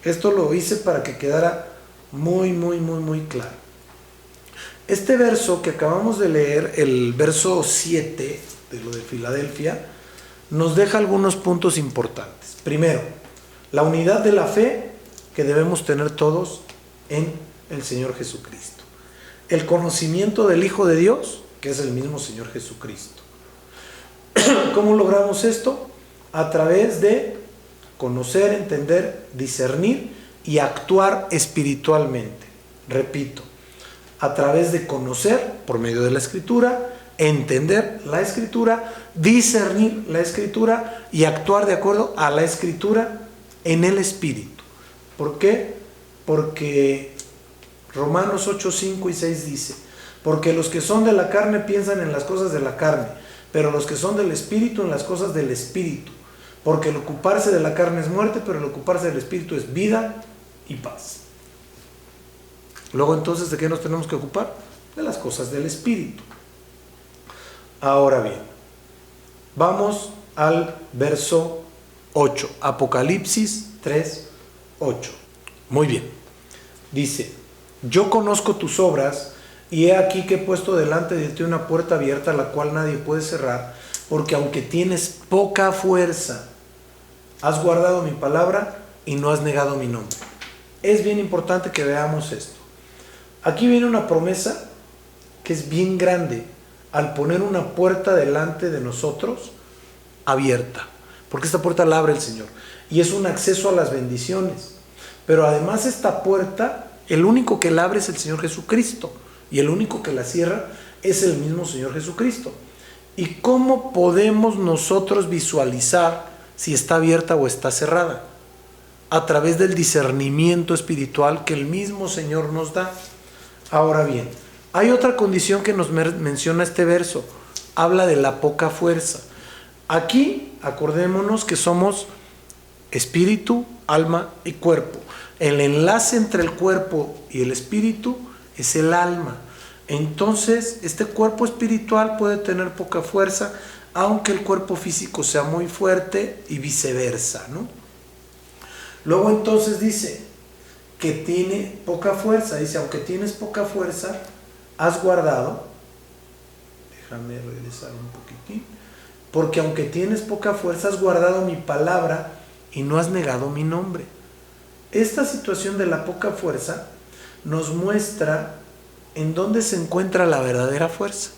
A: Esto lo hice para que quedara muy claro. Este verso que acabamos de leer, el verso 7 de lo de Filadelfia, nos deja algunos puntos importantes. Primero, la unidad de la fe que debemos tener todos en el Señor Jesucristo. El conocimiento del Hijo de Dios, que es el mismo Señor Jesucristo. ¿Cómo logramos esto? A través de conocer, entender, discernir y actuar espiritualmente. Repito, a través de conocer por medio de la Escritura, entender la Escritura, discernir la Escritura y actuar de acuerdo a la Escritura en el Espíritu. ¿Por qué? Porque Romanos 8, 5 y 6 dice, porque los que son de la carne piensan en las cosas de la carne, pero los que son del Espíritu en las cosas del Espíritu. Porque el ocuparse de la carne es muerte, pero el ocuparse del Espíritu es vida y paz. Luego entonces, ¿de qué nos tenemos que ocupar? De las cosas del Espíritu. Ahora bien, vamos al verso 8, Apocalipsis 3, 8. Muy bien, dice, yo conozco tus obras y he aquí que he puesto delante de ti una puerta abierta, la cual nadie puede cerrar, porque aunque tienes poca fuerza, has guardado mi palabra y no has negado mi nombre. Es bien importante que veamos esto. Aquí viene una promesa que es bien grande al poner una puerta delante de nosotros abierta, porque esta puerta la abre el Señor y es un acceso a las bendiciones. Pero además esta puerta, el único que la abre es el Señor Jesucristo y el único que la cierra es el mismo Señor Jesucristo. ¿Y cómo podemos nosotros visualizar si está abierta o está cerrada? A través del discernimiento espiritual que el mismo Señor nos da. Ahora bien, hay otra condición que nos menciona este verso. Habla de la poca fuerza. Aquí, acordémonos que somos espíritu, alma y cuerpo. El enlace entre el cuerpo y el espíritu es el alma. Entonces, este cuerpo espiritual puede tener poca fuerza, aunque el cuerpo físico sea muy fuerte y viceversa, ¿no? Luego entonces dice que tiene poca fuerza. Dice, aunque tienes poca fuerza, has guardado. Déjame regresar un poquitín. Porque aunque tienes poca fuerza, has guardado mi palabra y no has negado mi nombre. Esta situación de la poca fuerza nos muestra en dónde se encuentra la verdadera fuerza.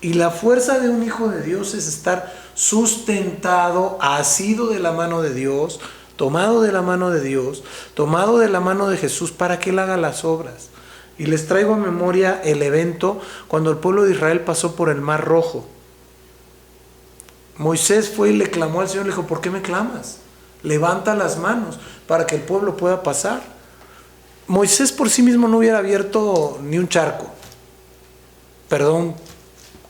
A: Y la fuerza de un hijo de Dios es estar sustentado, asido de la mano de Dios, tomado de la mano de Dios, tomado de la mano de Jesús para que Él haga las obras. Y les traigo a memoria el evento cuando el pueblo de Israel pasó por el Mar Rojo. Moisés fue y le clamó al Señor, le dijo, ¿por qué me clamas? Levanta las manos para que el pueblo pueda pasar. Moisés por sí mismo no hubiera abierto ni un charco. Perdón,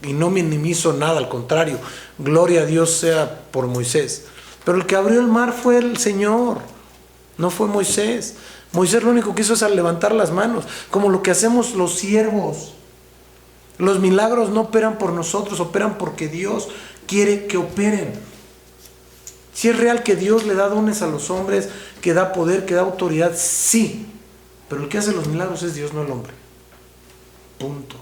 A: y no minimizo nada, al contrario, gloria a Dios sea por Moisés. Pero el que abrió el mar fue el Señor, no fue Moisés. Moisés lo único que hizo es levantar las manos, como lo que hacemos los siervos. Los milagros no operan por nosotros, operan porque Dios quiere que operen. Si es real que Dios le da dones a los hombres, que da poder, que da autoridad, sí. Pero el que hace los milagros es Dios, no el hombre. Punto.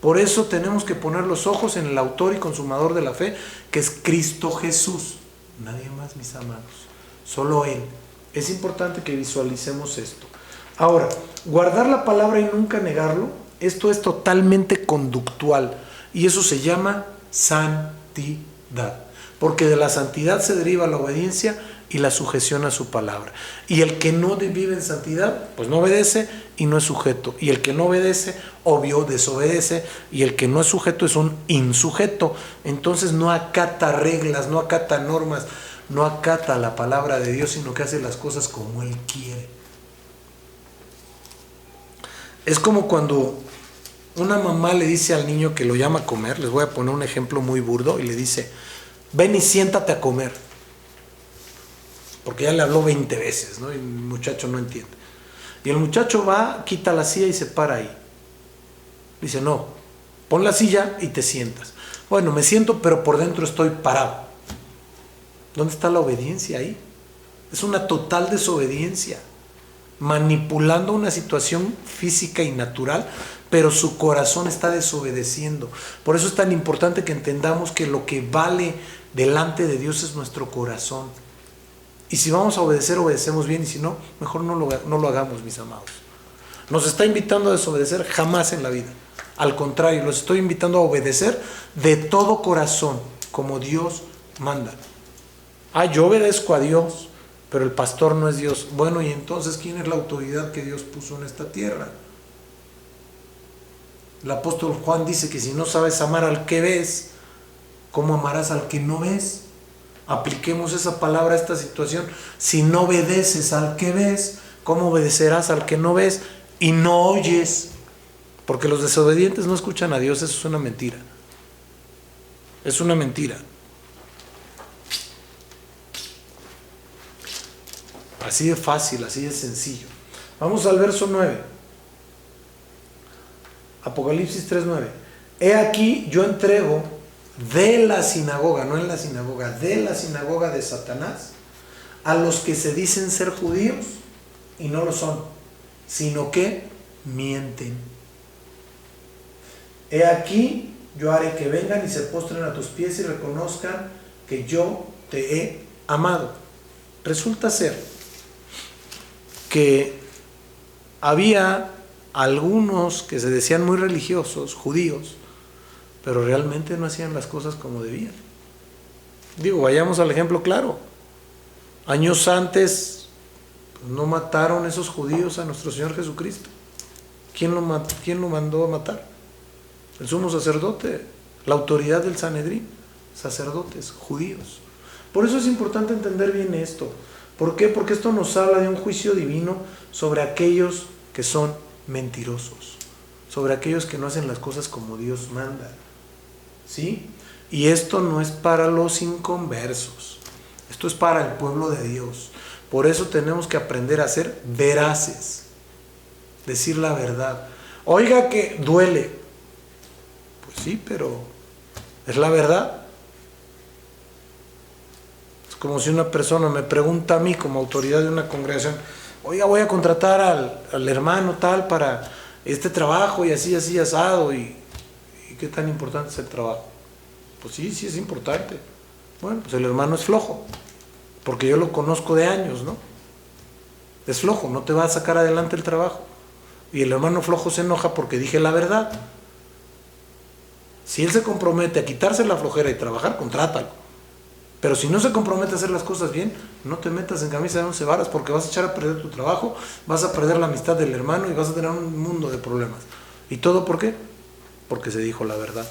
A: Por eso tenemos que poner los ojos en el autor y consumador de la fe, que es Cristo Jesús. Nadie más, mis amados. Solo Él. Es importante que visualicemos esto. Ahora, guardar la palabra y nunca negarlo, esto es totalmente conductual. Y eso se llama santidad. Porque de la santidad se deriva la obediencia y la sujeción a su palabra. Y el que no vive en santidad, pues no obedece y no es sujeto. Y el que no obedece, obvio, desobedece. Y el que no es sujeto es un insujeto. Entonces no acata reglas, no acata normas, no acata la palabra de Dios, sino que hace las cosas como Él quiere. Es como cuando una mamá le dice al niño que lo llama a comer, les voy a poner un ejemplo muy burdo, y le dice, ven y siéntate a comer. Porque ya le habló 20 veces, ¿no? Y el muchacho no entiende. Y el muchacho va, quita la silla y se para ahí. Dice, no, pon la silla y te sientas. Bueno, me siento, pero por dentro estoy parado. ¿Dónde está la obediencia ahí? Es una total desobediencia, manipulando una situación física y natural, pero su corazón está desobedeciendo. Por eso es tan importante que entendamos que lo que vale delante de Dios es nuestro corazón. Y si vamos a obedecer, obedecemos bien, y si no, mejor no lo hagamos, mis amados. Nos está invitando a desobedecer jamás en la vida. Al contrario, los estoy invitando a obedecer de todo corazón, como Dios manda. Yo obedezco a Dios, pero el pastor no es Dios. Bueno, y entonces, ¿quién es la autoridad que Dios puso en esta tierra? El apóstol Juan dice que si no sabes amar al que ves, ¿cómo amarás al que no ves? Apliquemos esa palabra a esta situación. Si no obedeces al que ves, ¿cómo obedecerás al que no ves y no oyes? Porque los desobedientes no escuchan a Dios. Eso es una mentira. Es una mentira. Así de fácil, así de sencillo. Vamos al verso 9. Apocalipsis 3:9. He aquí yo entrego de la sinagoga, no en la sinagoga, de la sinagoga de Satanás, a los que se dicen ser judíos y no lo son, sino que mienten. He aquí yo haré que vengan y se postren a tus pies y reconozcan que yo te he amado. Resulta ser que había algunos que se decían muy religiosos, judíos, pero realmente no hacían las cosas como debían. Digo, vayamos al ejemplo claro. Años antes no mataron esos judíos a nuestro Señor Jesucristo. ¿Quién lo mandó a matar? El sumo sacerdote, la autoridad del Sanedrín, sacerdotes judíos. Por eso es importante entender bien esto. ¿Por qué? Porque esto nos habla de un juicio divino sobre aquellos que son mentirosos, sobre aquellos que no hacen las cosas como Dios manda. ¿Sí? Y esto no es para los inconversos, esto es para el pueblo de Dios. Por eso tenemos que aprender a ser veraces, decir la verdad. Oiga, que duele. Pues sí, pero es la verdad. Es como si una persona me pregunta a mí como autoridad de una congregación: oiga, voy a contratar al hermano tal para este trabajo y así, así, asado. ¿Y qué tan importante es el trabajo? Pues sí, sí es importante. Bueno, pues el hermano es flojo, porque yo lo conozco de años, ¿no? Es flojo, no te va a sacar adelante el trabajo. Y el hermano flojo se enoja porque dije la verdad. Si él se compromete a quitarse la flojera y trabajar, contrátalo. Pero si no se compromete a hacer las cosas bien, no te metas en camisa de 11 varas, porque vas a echar a perder tu trabajo, vas a perder la amistad del hermano y vas a tener un mundo de problemas. ¿Y todo por qué? Porque se dijo la verdad.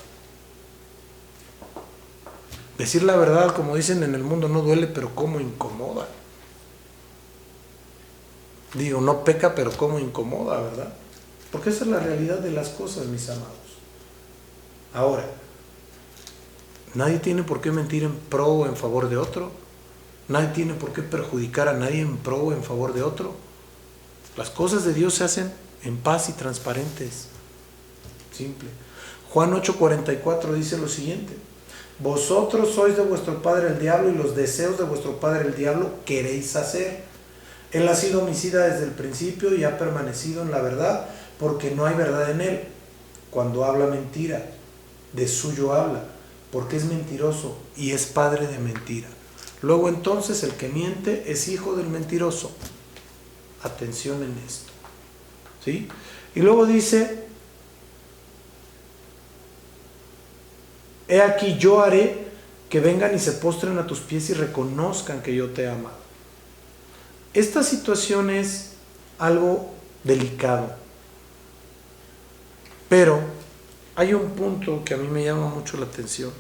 A: Decir la verdad, como dicen en el mundo, no duele, pero cómo incomoda. Digo, no peca, pero cómo incomoda, ¿verdad? Porque esa es la realidad de las cosas, mis amados. Ahora, nadie tiene por qué mentir en pro o en favor de otro. Nadie tiene por qué perjudicar a nadie en pro o en favor de otro. Las cosas de Dios se hacen en paz y transparentes. Simple. Juan 8:44 dice lo siguiente: vosotros sois de vuestro padre el diablo, y los deseos de vuestro padre el diablo queréis hacer. Él ha sido homicida desde el principio y ha permanecido en la verdad, porque no hay verdad en él. Cuando habla mentira, de suyo habla, porque es mentiroso y es padre de mentira. Luego entonces el que miente es hijo del mentiroso. Atención en esto, ¿sí? Y luego dice: he aquí yo haré que vengan y se postren a tus pies y reconozcan que yo te he amado. Esta situación es algo delicado, pero hay un punto que a mí me llama mucho la atención,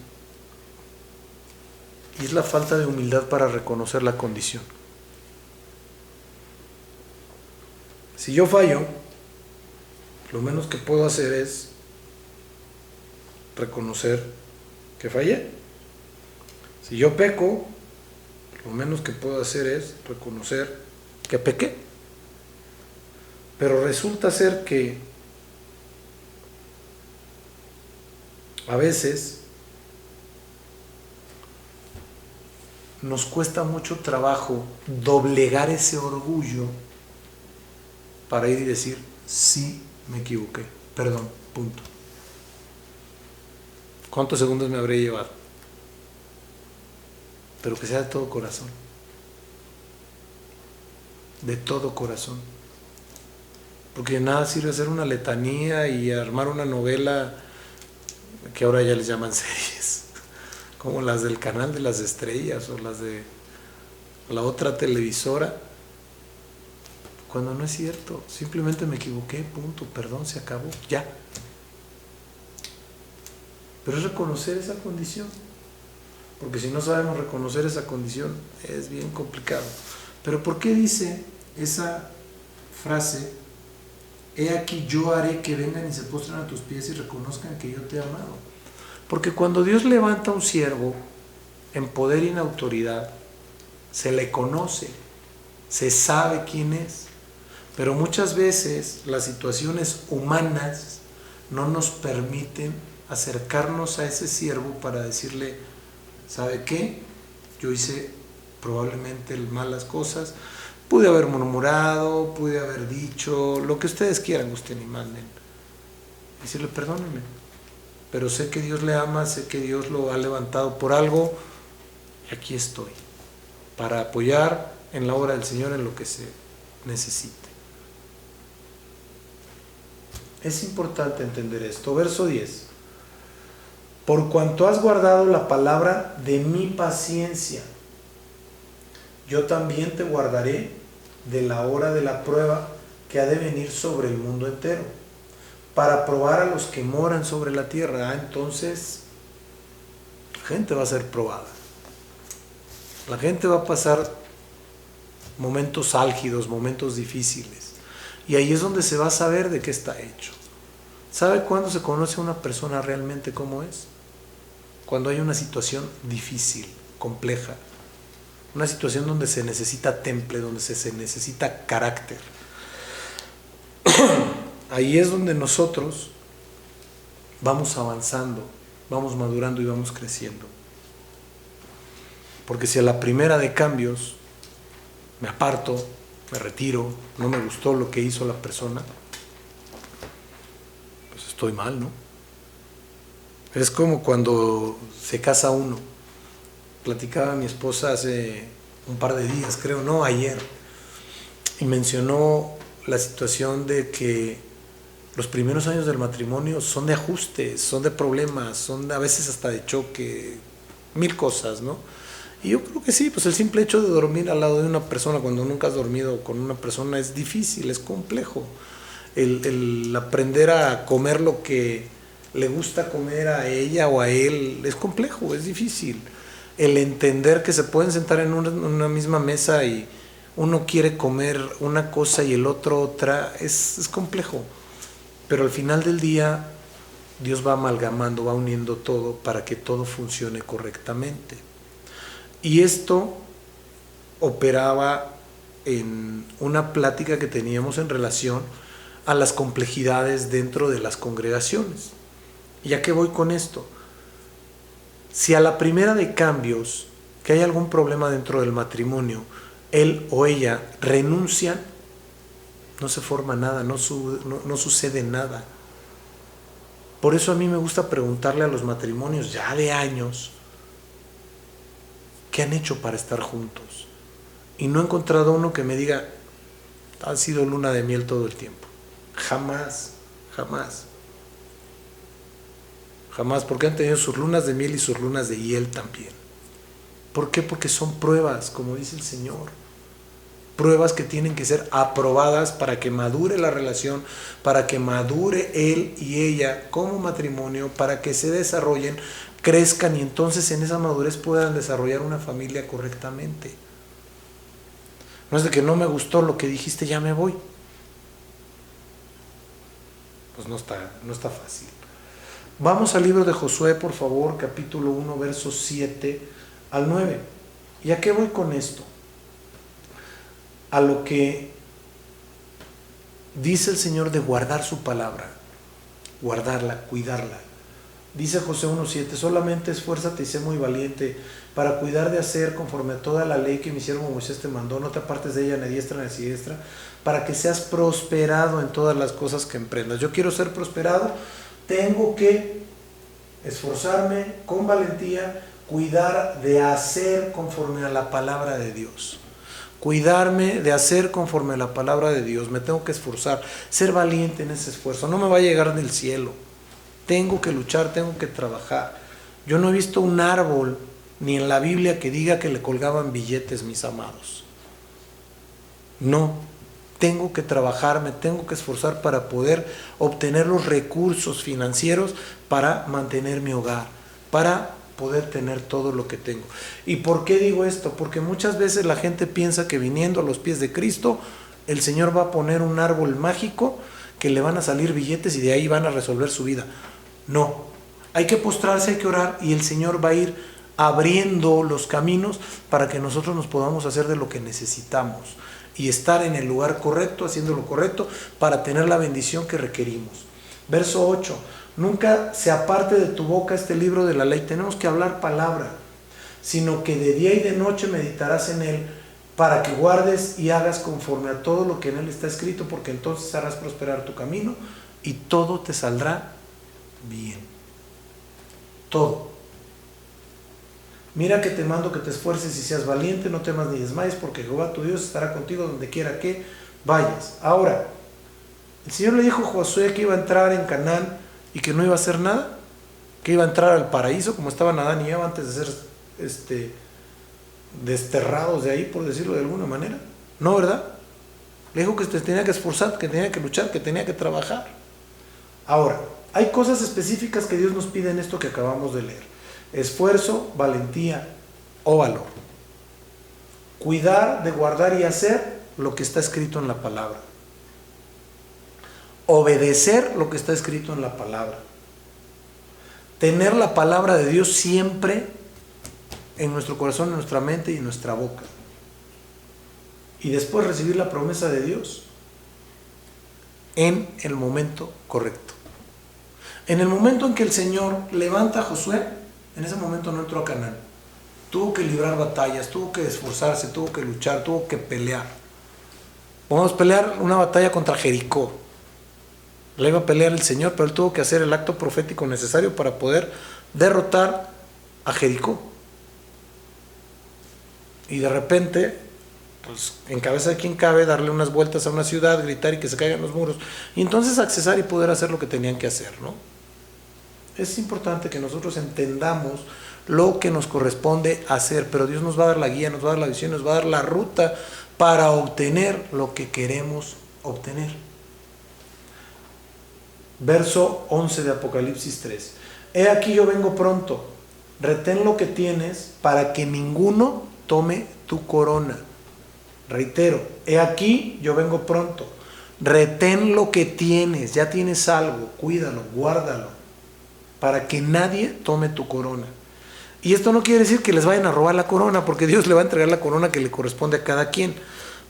A: y es la falta de humildad para reconocer la condición. Si yo fallo, lo menos que puedo hacer es reconocer que fallé. Si yo peco, lo menos que puedo hacer es reconocer que pequé. Pero resulta ser que a veces nos cuesta mucho trabajo doblegar ese orgullo para ir y decir: sí, me equivoqué, perdón, punto. ¿Cuántos segundos me habré llevado? Pero que sea de todo corazón. De todo corazón. Porque de nada sirve hacer una letanía y armar una novela que ahora ya les llaman series, como las del Canal de las Estrellas o las de la otra televisora, cuando no es cierto. Simplemente me equivoqué, punto, perdón, se acabó, ya. Pero es reconocer esa condición, porque si no sabemos reconocer esa condición es bien complicado. Pero ¿por qué dice esa frase: he aquí yo haré que vengan y se postren a tus pies y reconozcan que yo te he amado? Porque cuando Dios levanta a un siervo en poder y en autoridad, se le conoce, se sabe quién es. Pero muchas veces las situaciones humanas no nos permiten acercarnos a ese siervo para decirle: ¿sabe qué? Yo hice probablemente malas cosas, pude haber murmurado, pude haber dicho lo que ustedes quieran, gusten y manden. Decirle: perdónenme, pero sé que Dios le ama, sé que Dios lo ha levantado por algo, y aquí estoy para apoyar en la obra del Señor en lo que se necesite. Es importante entender esto. Verso 10: por cuanto has guardado la palabra de mi paciencia, yo también te guardaré de la hora de la prueba que ha de venir sobre el mundo entero, para probar a los que moran sobre la tierra. Entonces, la gente va a ser probada. La gente va a pasar momentos álgidos, momentos difíciles. Y ahí es donde se va a saber de qué está hecho. ¿Sabe cuándo se conoce a una persona realmente cómo es? Cuando hay una situación difícil, compleja, una situación donde se necesita temple, donde se necesita carácter. Ahí es donde nosotros vamos avanzando, vamos madurando y vamos creciendo. Porque si a la primera de cambios me aparto, me retiro, no me gustó lo que hizo la persona, pues estoy mal, ¿no? Es como cuando se casa uno. Platicaba mi esposa hace un par de días, creo, no, ayer, y mencionó la situación de que los primeros años del matrimonio son de ajustes, son de problemas, son a veces hasta de choque, mil cosas, ¿no? Y yo creo que sí, pues el simple hecho de dormir al lado de una persona cuando nunca has dormido con una persona es difícil, es complejo. El aprender a comer lo que le gusta comer a ella o a él es complejo, es difícil. El entender que se pueden sentar en una misma mesa y uno quiere comer una cosa y el otro otra, es complejo. Pero al final del día Dios va amalgamando, va uniendo todo para que todo funcione correctamente. Y esto operaba en una plática que teníamos en relación a las complejidades dentro de las congregaciones. ¿Y a qué voy con esto? Si a la primera de cambios, que hay algún problema dentro del matrimonio, él o ella renuncian, no se forma nada, no sucede nada. Por eso a mí me gusta preguntarle a los matrimonios ya de años, ¿qué han hecho para estar juntos? Y no he encontrado uno que me diga, ha sido luna de miel todo el tiempo. Jamás, jamás. Jamás, porque han tenido sus lunas de miel y sus lunas de hiel también. ¿Por qué? Porque son pruebas, como dice el Señor. Pruebas que tienen que ser aprobadas para que madure la relación, para que madure él y ella como matrimonio, para que se desarrollen, crezcan y entonces en esa madurez puedan desarrollar una familia correctamente. No es de que no me gustó lo que dijiste, ya me voy. Pues no está fácil. Vamos al libro de Josué, por favor, capítulo 1, versos 7 al 9. ¿Y a qué voy con esto? A lo que dice el Señor de guardar su palabra, guardarla, cuidarla. Dice Josué 1:7, solamente esfuérzate y sé muy valiente para cuidar de hacer conforme a toda la ley que mi siervo Moisés te mandó, no te apartes de ella ni a diestra ni a siniestra, para que seas prosperado en todas las cosas que emprendas. Yo quiero ser prosperado, tengo que esforzarme con valentía, cuidar de hacer conforme a la palabra de Dios. Cuidarme de hacer conforme a la palabra de Dios, me tengo que esforzar, ser valiente en ese esfuerzo, no me va a llegar del cielo, tengo que luchar, tengo que trabajar. Yo no he visto un árbol ni en la Biblia que diga que le colgaban billetes, mis amados. No, tengo que trabajar, me tengo que esforzar para poder obtener los recursos financieros para mantener mi hogar, para poder tener todo lo que tengo. ¿Y por qué digo esto? Porque muchas veces la gente piensa que viniendo a los pies de Cristo, el Señor va a poner un árbol mágico que le van a salir billetes y de ahí van a resolver su vida. No, hay que postrarse, hay que orar y el Señor va a ir abriendo los caminos para que nosotros nos podamos hacer de lo que necesitamos y estar en el lugar correcto, haciendo lo correcto para tener la bendición que requerimos. Verso 8. Nunca se aparte de tu boca este libro de la ley. Tenemos que hablar palabra, sino que de día y de noche meditarás en él para que guardes y hagas conforme a todo lo que en él está escrito, porque entonces harás prosperar tu camino y todo te saldrá bien. Todo. Mira que te mando que te esfuerces y seas valiente, no temas ni desmayes, porque Jehová tu Dios estará contigo donde quiera que vayas. Ahora, el Señor le dijo a Josué que iba a entrar en Canaán y que no iba a hacer nada, que iba a entrar al paraíso como estaban Adán y Eva antes de ser desterrados de ahí, por decirlo de alguna manera. No, ¿verdad? Le dijo que tenía que esforzar, que tenía que luchar, que tenía que trabajar. Ahora, hay cosas específicas que Dios nos pide en esto que acabamos de leer: esfuerzo, valentía o valor. Cuidar de guardar y hacer lo que está escrito en la palabra. obedecer lo que está escrito en la palabra. Tener la palabra de Dios siempre en nuestro corazón, en nuestra mente y en nuestra boca. Y después recibir la promesa de Dios en el momento correcto. En el momento en que el Señor levanta a Josué, en ese momento no entró a Canaán. Tuvo que librar batallas, tuvo que esforzarse, tuvo que luchar, tuvo que pelear. Vamos a pelear una batalla contra Jericó. La iba a pelear el Señor, pero él tuvo que hacer el acto profético necesario para poder derrotar a Jericó. Y de repente, pues en cabeza de quien cabe, darle unas vueltas a una ciudad, gritar y que se caigan los muros, y entonces accesar y poder hacer lo que tenían que hacer, ¿no? Es importante que nosotros entendamos lo que nos corresponde hacer, pero Dios nos va a dar la guía, nos va a dar la visión, nos va a dar la ruta para obtener lo que queremos obtener. Verso 11 de Apocalipsis 3. He aquí yo vengo pronto, retén lo que tienes para que ninguno tome tu corona. Reitero, he aquí yo vengo pronto, retén lo que tienes, ya tienes algo, cuídalo, guárdalo, para que nadie tome tu corona. Y esto no quiere decir que les vayan a robar la corona, porque Dios le va a entregar la corona que le corresponde a cada quien,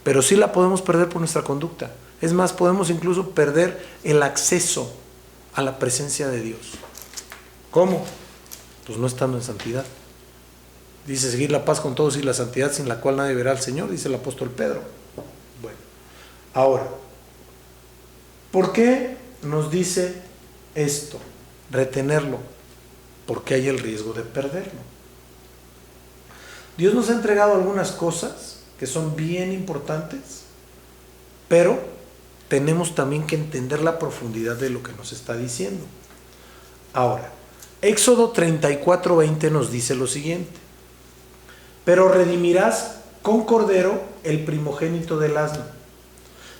A: pero sí la podemos perder por nuestra conducta. Es más, podemos incluso perder el acceso a la presencia de Dios. ¿Cómo? Pues no estando en santidad. Dice seguir la paz con todos y la santidad sin la cual nadie verá al Señor, dice el apóstol Pedro. Bueno, ahora, ¿por qué nos dice esto? Retenerlo, porque hay el riesgo de perderlo. Dios nos ha entregado algunas cosas que son bien importantes, pero tenemos también que entender la profundidad de lo que nos está diciendo. Ahora, Éxodo 34:20 nos dice lo siguiente: pero redimirás con cordero el primogénito del asno.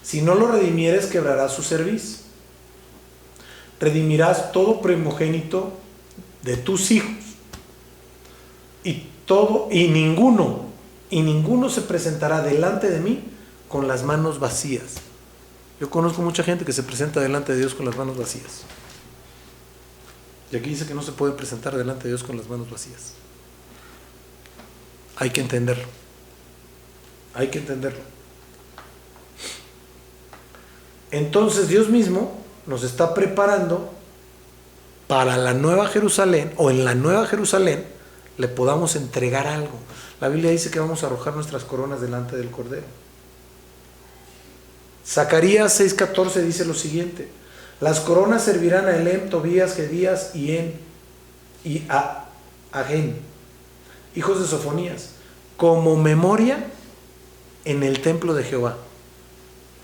A: Si no lo redimieres, quebrarás su cerviz. Redimirás todo primogénito de tus hijos. Y ninguno se presentará delante de mí con las manos vacías. Yo conozco mucha gente que se presenta delante de Dios con las manos vacías. Y aquí dice que no se puede presentar delante de Dios con las manos vacías. Hay que entenderlo. Hay que entenderlo. Entonces Dios mismo nos está preparando para la Nueva Jerusalén, o en la Nueva Jerusalén le podamos entregar algo. La Biblia dice que vamos a arrojar nuestras coronas delante del Cordero. Zacarías 6:14 dice lo siguiente: las coronas servirán a Elem, Tobías, Gedías y a Agén, hijos de Sofonías, como memoria en el templo de Jehová.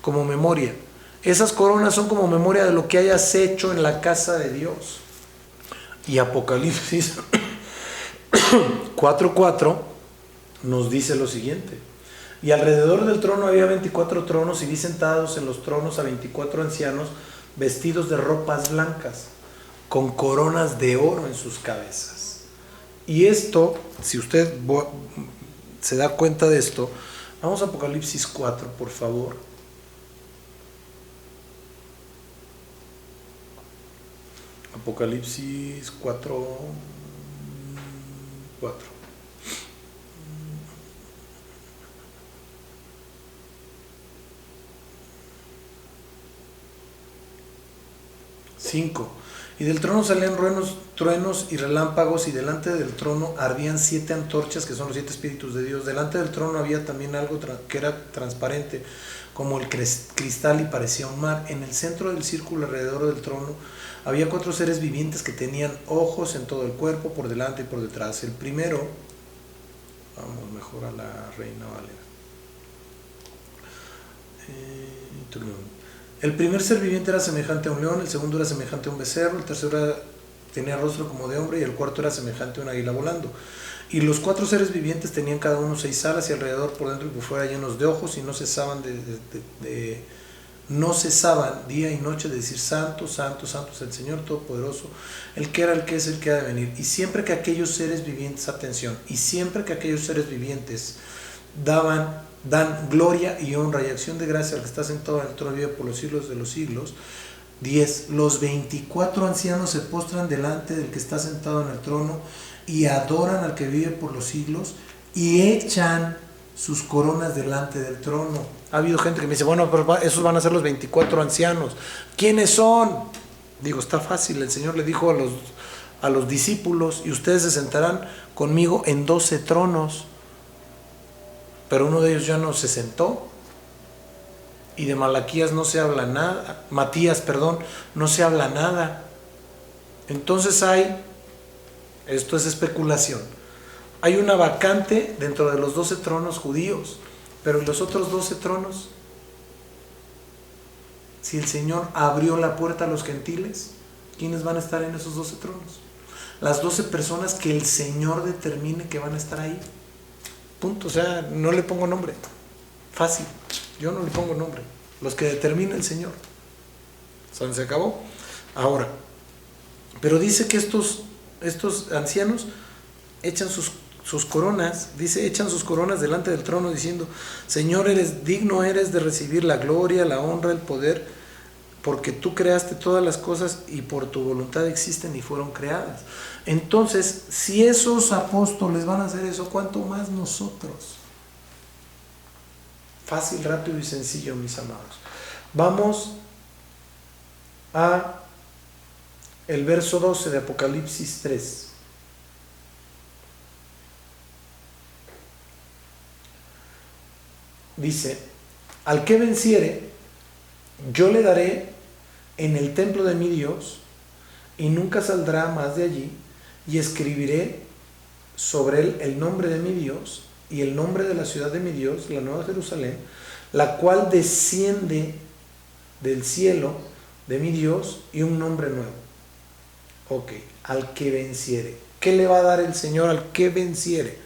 A: Como memoria. Esas coronas son como memoria de lo que hayas hecho en la casa de Dios. Y Apocalipsis 4:4 nos dice lo siguiente: y alrededor del trono había 24 tronos, y vi sentados en los tronos a 24 ancianos vestidos de ropas blancas, con coronas de oro en sus cabezas. Y esto, si usted se da cuenta de esto, vamos a Apocalipsis 4, por favor. Apocalipsis 4. Y del trono salían truenos y relámpagos, y delante del trono ardían 7 antorchas, que son los 7 espíritus de Dios. Delante del trono había también algo que era transparente, como el cristal, y parecía un mar. En el centro del círculo alrededor del trono había 4 seres vivientes que tenían ojos en todo el cuerpo, por delante y por detrás. El primero, vamos mejor a la Reina Valera. El primer ser viviente era semejante a un león, el segundo era semejante a un becerro, el tercero tenía rostro como de hombre, y el cuarto era semejante a un águila volando. Y los 4 seres vivientes tenían cada uno 6 alas, y alrededor, por dentro y por fuera, llenos de ojos, y no cesaban día y noche de decir: santo, santo, santo es el Señor Todopoderoso, el que era, el que es, el que ha de venir. Y siempre que aquellos seres vivientes, atención, y siempre que aquellos seres vivientes dan gloria y honra y acción de gracia al que está sentado en el trono, vive por los siglos de los siglos, 10. Los 24 ancianos se postran delante del que está sentado en el trono y adoran al que vive por los siglos y echan sus coronas delante del trono. Ha habido gente que me dice, bueno, pero esos van a ser los 24 ancianos. ¿Quiénes son? Digo, está fácil. El Señor le dijo a los discípulos, y ustedes se sentarán conmigo en 12 tronos. Pero uno de ellos ya no se sentó. Y de Malaquías no se habla nada. Matías, perdón, no se habla nada. Entonces esto es especulación, hay una vacante dentro de los 12 tronos judíos. Pero ¿y los otros 12 tronos? Si el Señor abrió la puerta a los gentiles, ¿quiénes van a estar en esos 12 tronos? Las 12 personas que el Señor determine que van a estar ahí. Punto. O sea, no le pongo nombre. Fácil. Yo no le pongo nombre. Los que determine el Señor. Se acabó. Ahora, pero dice que estos ancianos echan sus coronas, dice, echan sus coronas delante del trono diciendo, Señor, digno eres de recibir la gloria, la honra, el poder, porque tú creaste todas las cosas y por tu voluntad existen y fueron creadas. Entonces, si esos apóstoles van a hacer eso, ¿cuánto más nosotros? Fácil, rápido y sencillo, mis amados. Vamos a el verso 12 de Apocalipsis 3. Dice, al que venciere, yo le daré en el templo de mi Dios, y nunca saldrá más de allí, y escribiré sobre él el nombre de mi Dios, y el nombre de la ciudad de mi Dios, la Nueva Jerusalén, la cual desciende del cielo de mi Dios, y un nombre nuevo. Ok, al que venciere. ¿Qué le va a dar el Señor al que venciere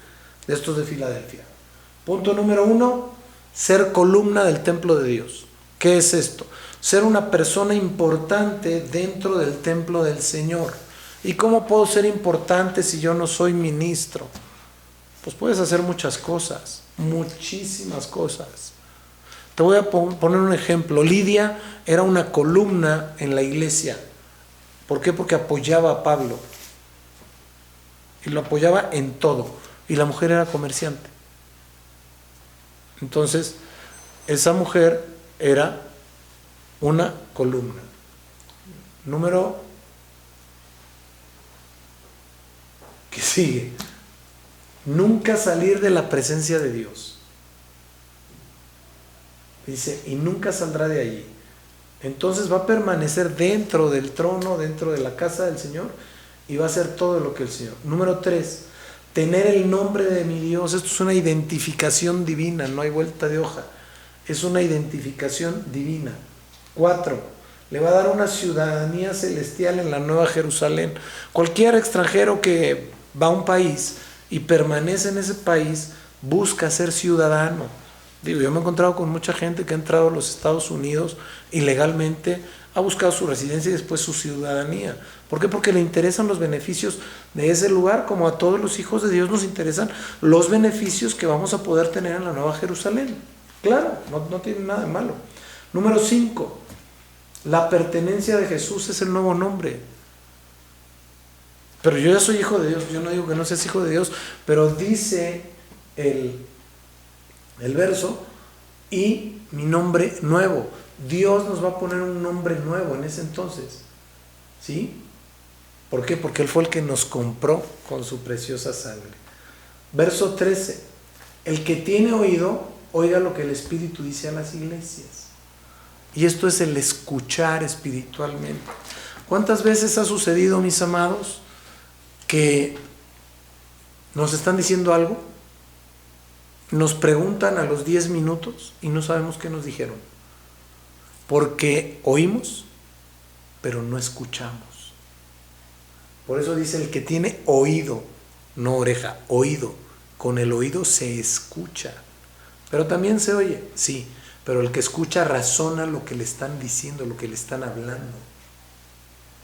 A: de estos de Filadelfia? Punto número 1, ser columna del templo de Dios. ¿Qué es esto? Ser una persona importante dentro del templo del Señor. ¿Y cómo puedo ser importante si yo no soy ministro? Pues puedes hacer muchas cosas, muchísimas cosas. Te voy a poner un ejemplo. Lidia era una columna en la iglesia. ¿Por qué? Porque apoyaba a Pablo. Y lo apoyaba en todo. Y la mujer era comerciante. Entonces, esa mujer era una columna. Número que sigue. Nunca salir de la presencia de Dios. Dice, y nunca saldrá de allí. Entonces va a permanecer dentro del trono, dentro de la casa del Señor, y va a hacer todo lo que el Señor. Número 3, tener el nombre de mi Dios. Esto es una identificación divina, no hay vuelta de hoja. Es una identificación divina. 4, le va a dar una ciudadanía celestial en la Nueva Jerusalén. Cualquier extranjero que va a un país y permanece en ese país, busca ser ciudadano. Digo, yo me he encontrado con mucha gente que ha entrado a los Estados Unidos ilegalmente, ha buscado su residencia y después su ciudadanía. ¿Por qué? Porque le interesan los beneficios de ese lugar, como a todos los hijos de Dios nos interesan los beneficios que vamos a poder tener en la Nueva Jerusalén. Claro, no tiene nada de malo. Número 5, la pertenencia de Jesús es el nuevo nombre. Pero yo ya soy hijo de Dios, yo no digo que no seas hijo de Dios, pero dice el verso, y mi nombre nuevo. Dios nos va a poner un nombre nuevo en ese entonces. ¿Sí? ¿Por qué? Porque Él fue el que nos compró con su preciosa sangre. Verso 13. El que tiene oído, oiga lo que el Espíritu dice a las iglesias. Y esto es el escuchar espiritualmente. ¿Cuántas veces ha sucedido, mis amados, que nos están diciendo algo, nos preguntan a los 10 minutos y no sabemos qué nos dijeron? Porque oímos, pero no escuchamos. Por eso dice el que tiene oído, no oreja, oído. Con el oído se escucha, pero también se oye, sí, pero el que escucha razona lo que le están diciendo, lo que le están hablando,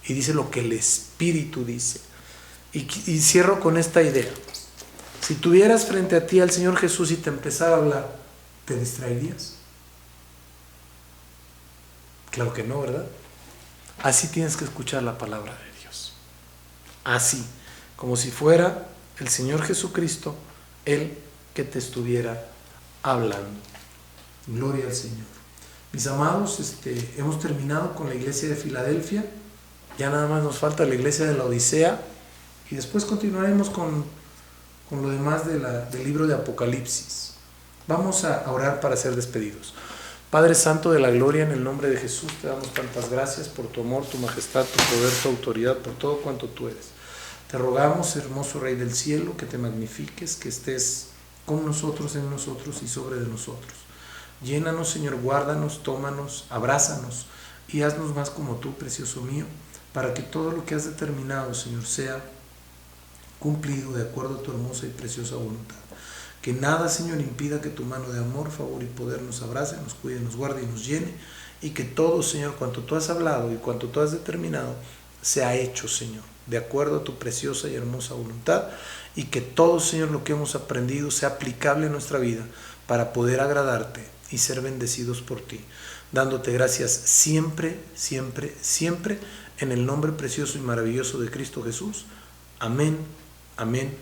A: y dice lo que el Espíritu dice. Y cierro con esta idea. Si tuvieras frente a ti al Señor Jesús y te empezara a hablar, ¿te distraerías? Claro que no, ¿verdad? Así tienes que escuchar la palabra de Dios. Así, como si fuera el Señor Jesucristo el que te estuviera hablando. Gloria al Señor. Mis amados, hemos terminado con la iglesia de Filadelfia. Ya nada más nos falta la iglesia de la Odisea. Y después continuaremos con lo demás del libro de Apocalipsis. Vamos a orar para ser despedidos. Padre Santo de la Gloria, en el nombre de Jesús te damos tantas gracias por tu amor, tu majestad, tu poder, tu autoridad, por todo cuanto tú eres. Te rogamos, hermoso Rey del Cielo, que te magnifiques, que estés con nosotros, en nosotros y sobre de nosotros. Llénanos, Señor, guárdanos, tómanos, abrázanos y haznos más como tú, precioso mío, para que todo lo que has determinado, Señor, sea cumplido de acuerdo a tu hermosa y preciosa voluntad. Que nada, Señor, impida que tu mano de amor, favor y poder nos abrace, nos cuide, nos guarde y nos llene, y que todo, Señor, cuanto tú has hablado y cuanto tú has determinado, sea hecho, Señor, de acuerdo a tu preciosa y hermosa voluntad, y que todo, Señor, lo que hemos aprendido sea aplicable en nuestra vida para poder agradarte y ser bendecidos por ti, dándote gracias siempre, siempre, siempre, en el nombre precioso y maravilloso de Cristo Jesús. Amén, amén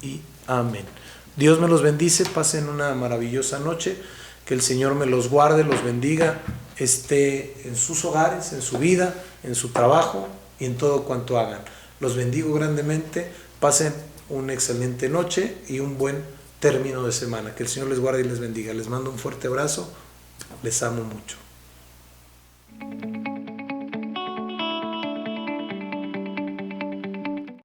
A: y amén. Dios me los bendice, pasen una maravillosa noche, que el Señor me los guarde, los bendiga, esté en sus hogares, en su vida, en su trabajo y en todo cuanto hagan. Los bendigo grandemente, pasen una excelente noche y un buen término de semana. Que el Señor les guarde y les bendiga. Les mando un fuerte abrazo, les amo mucho.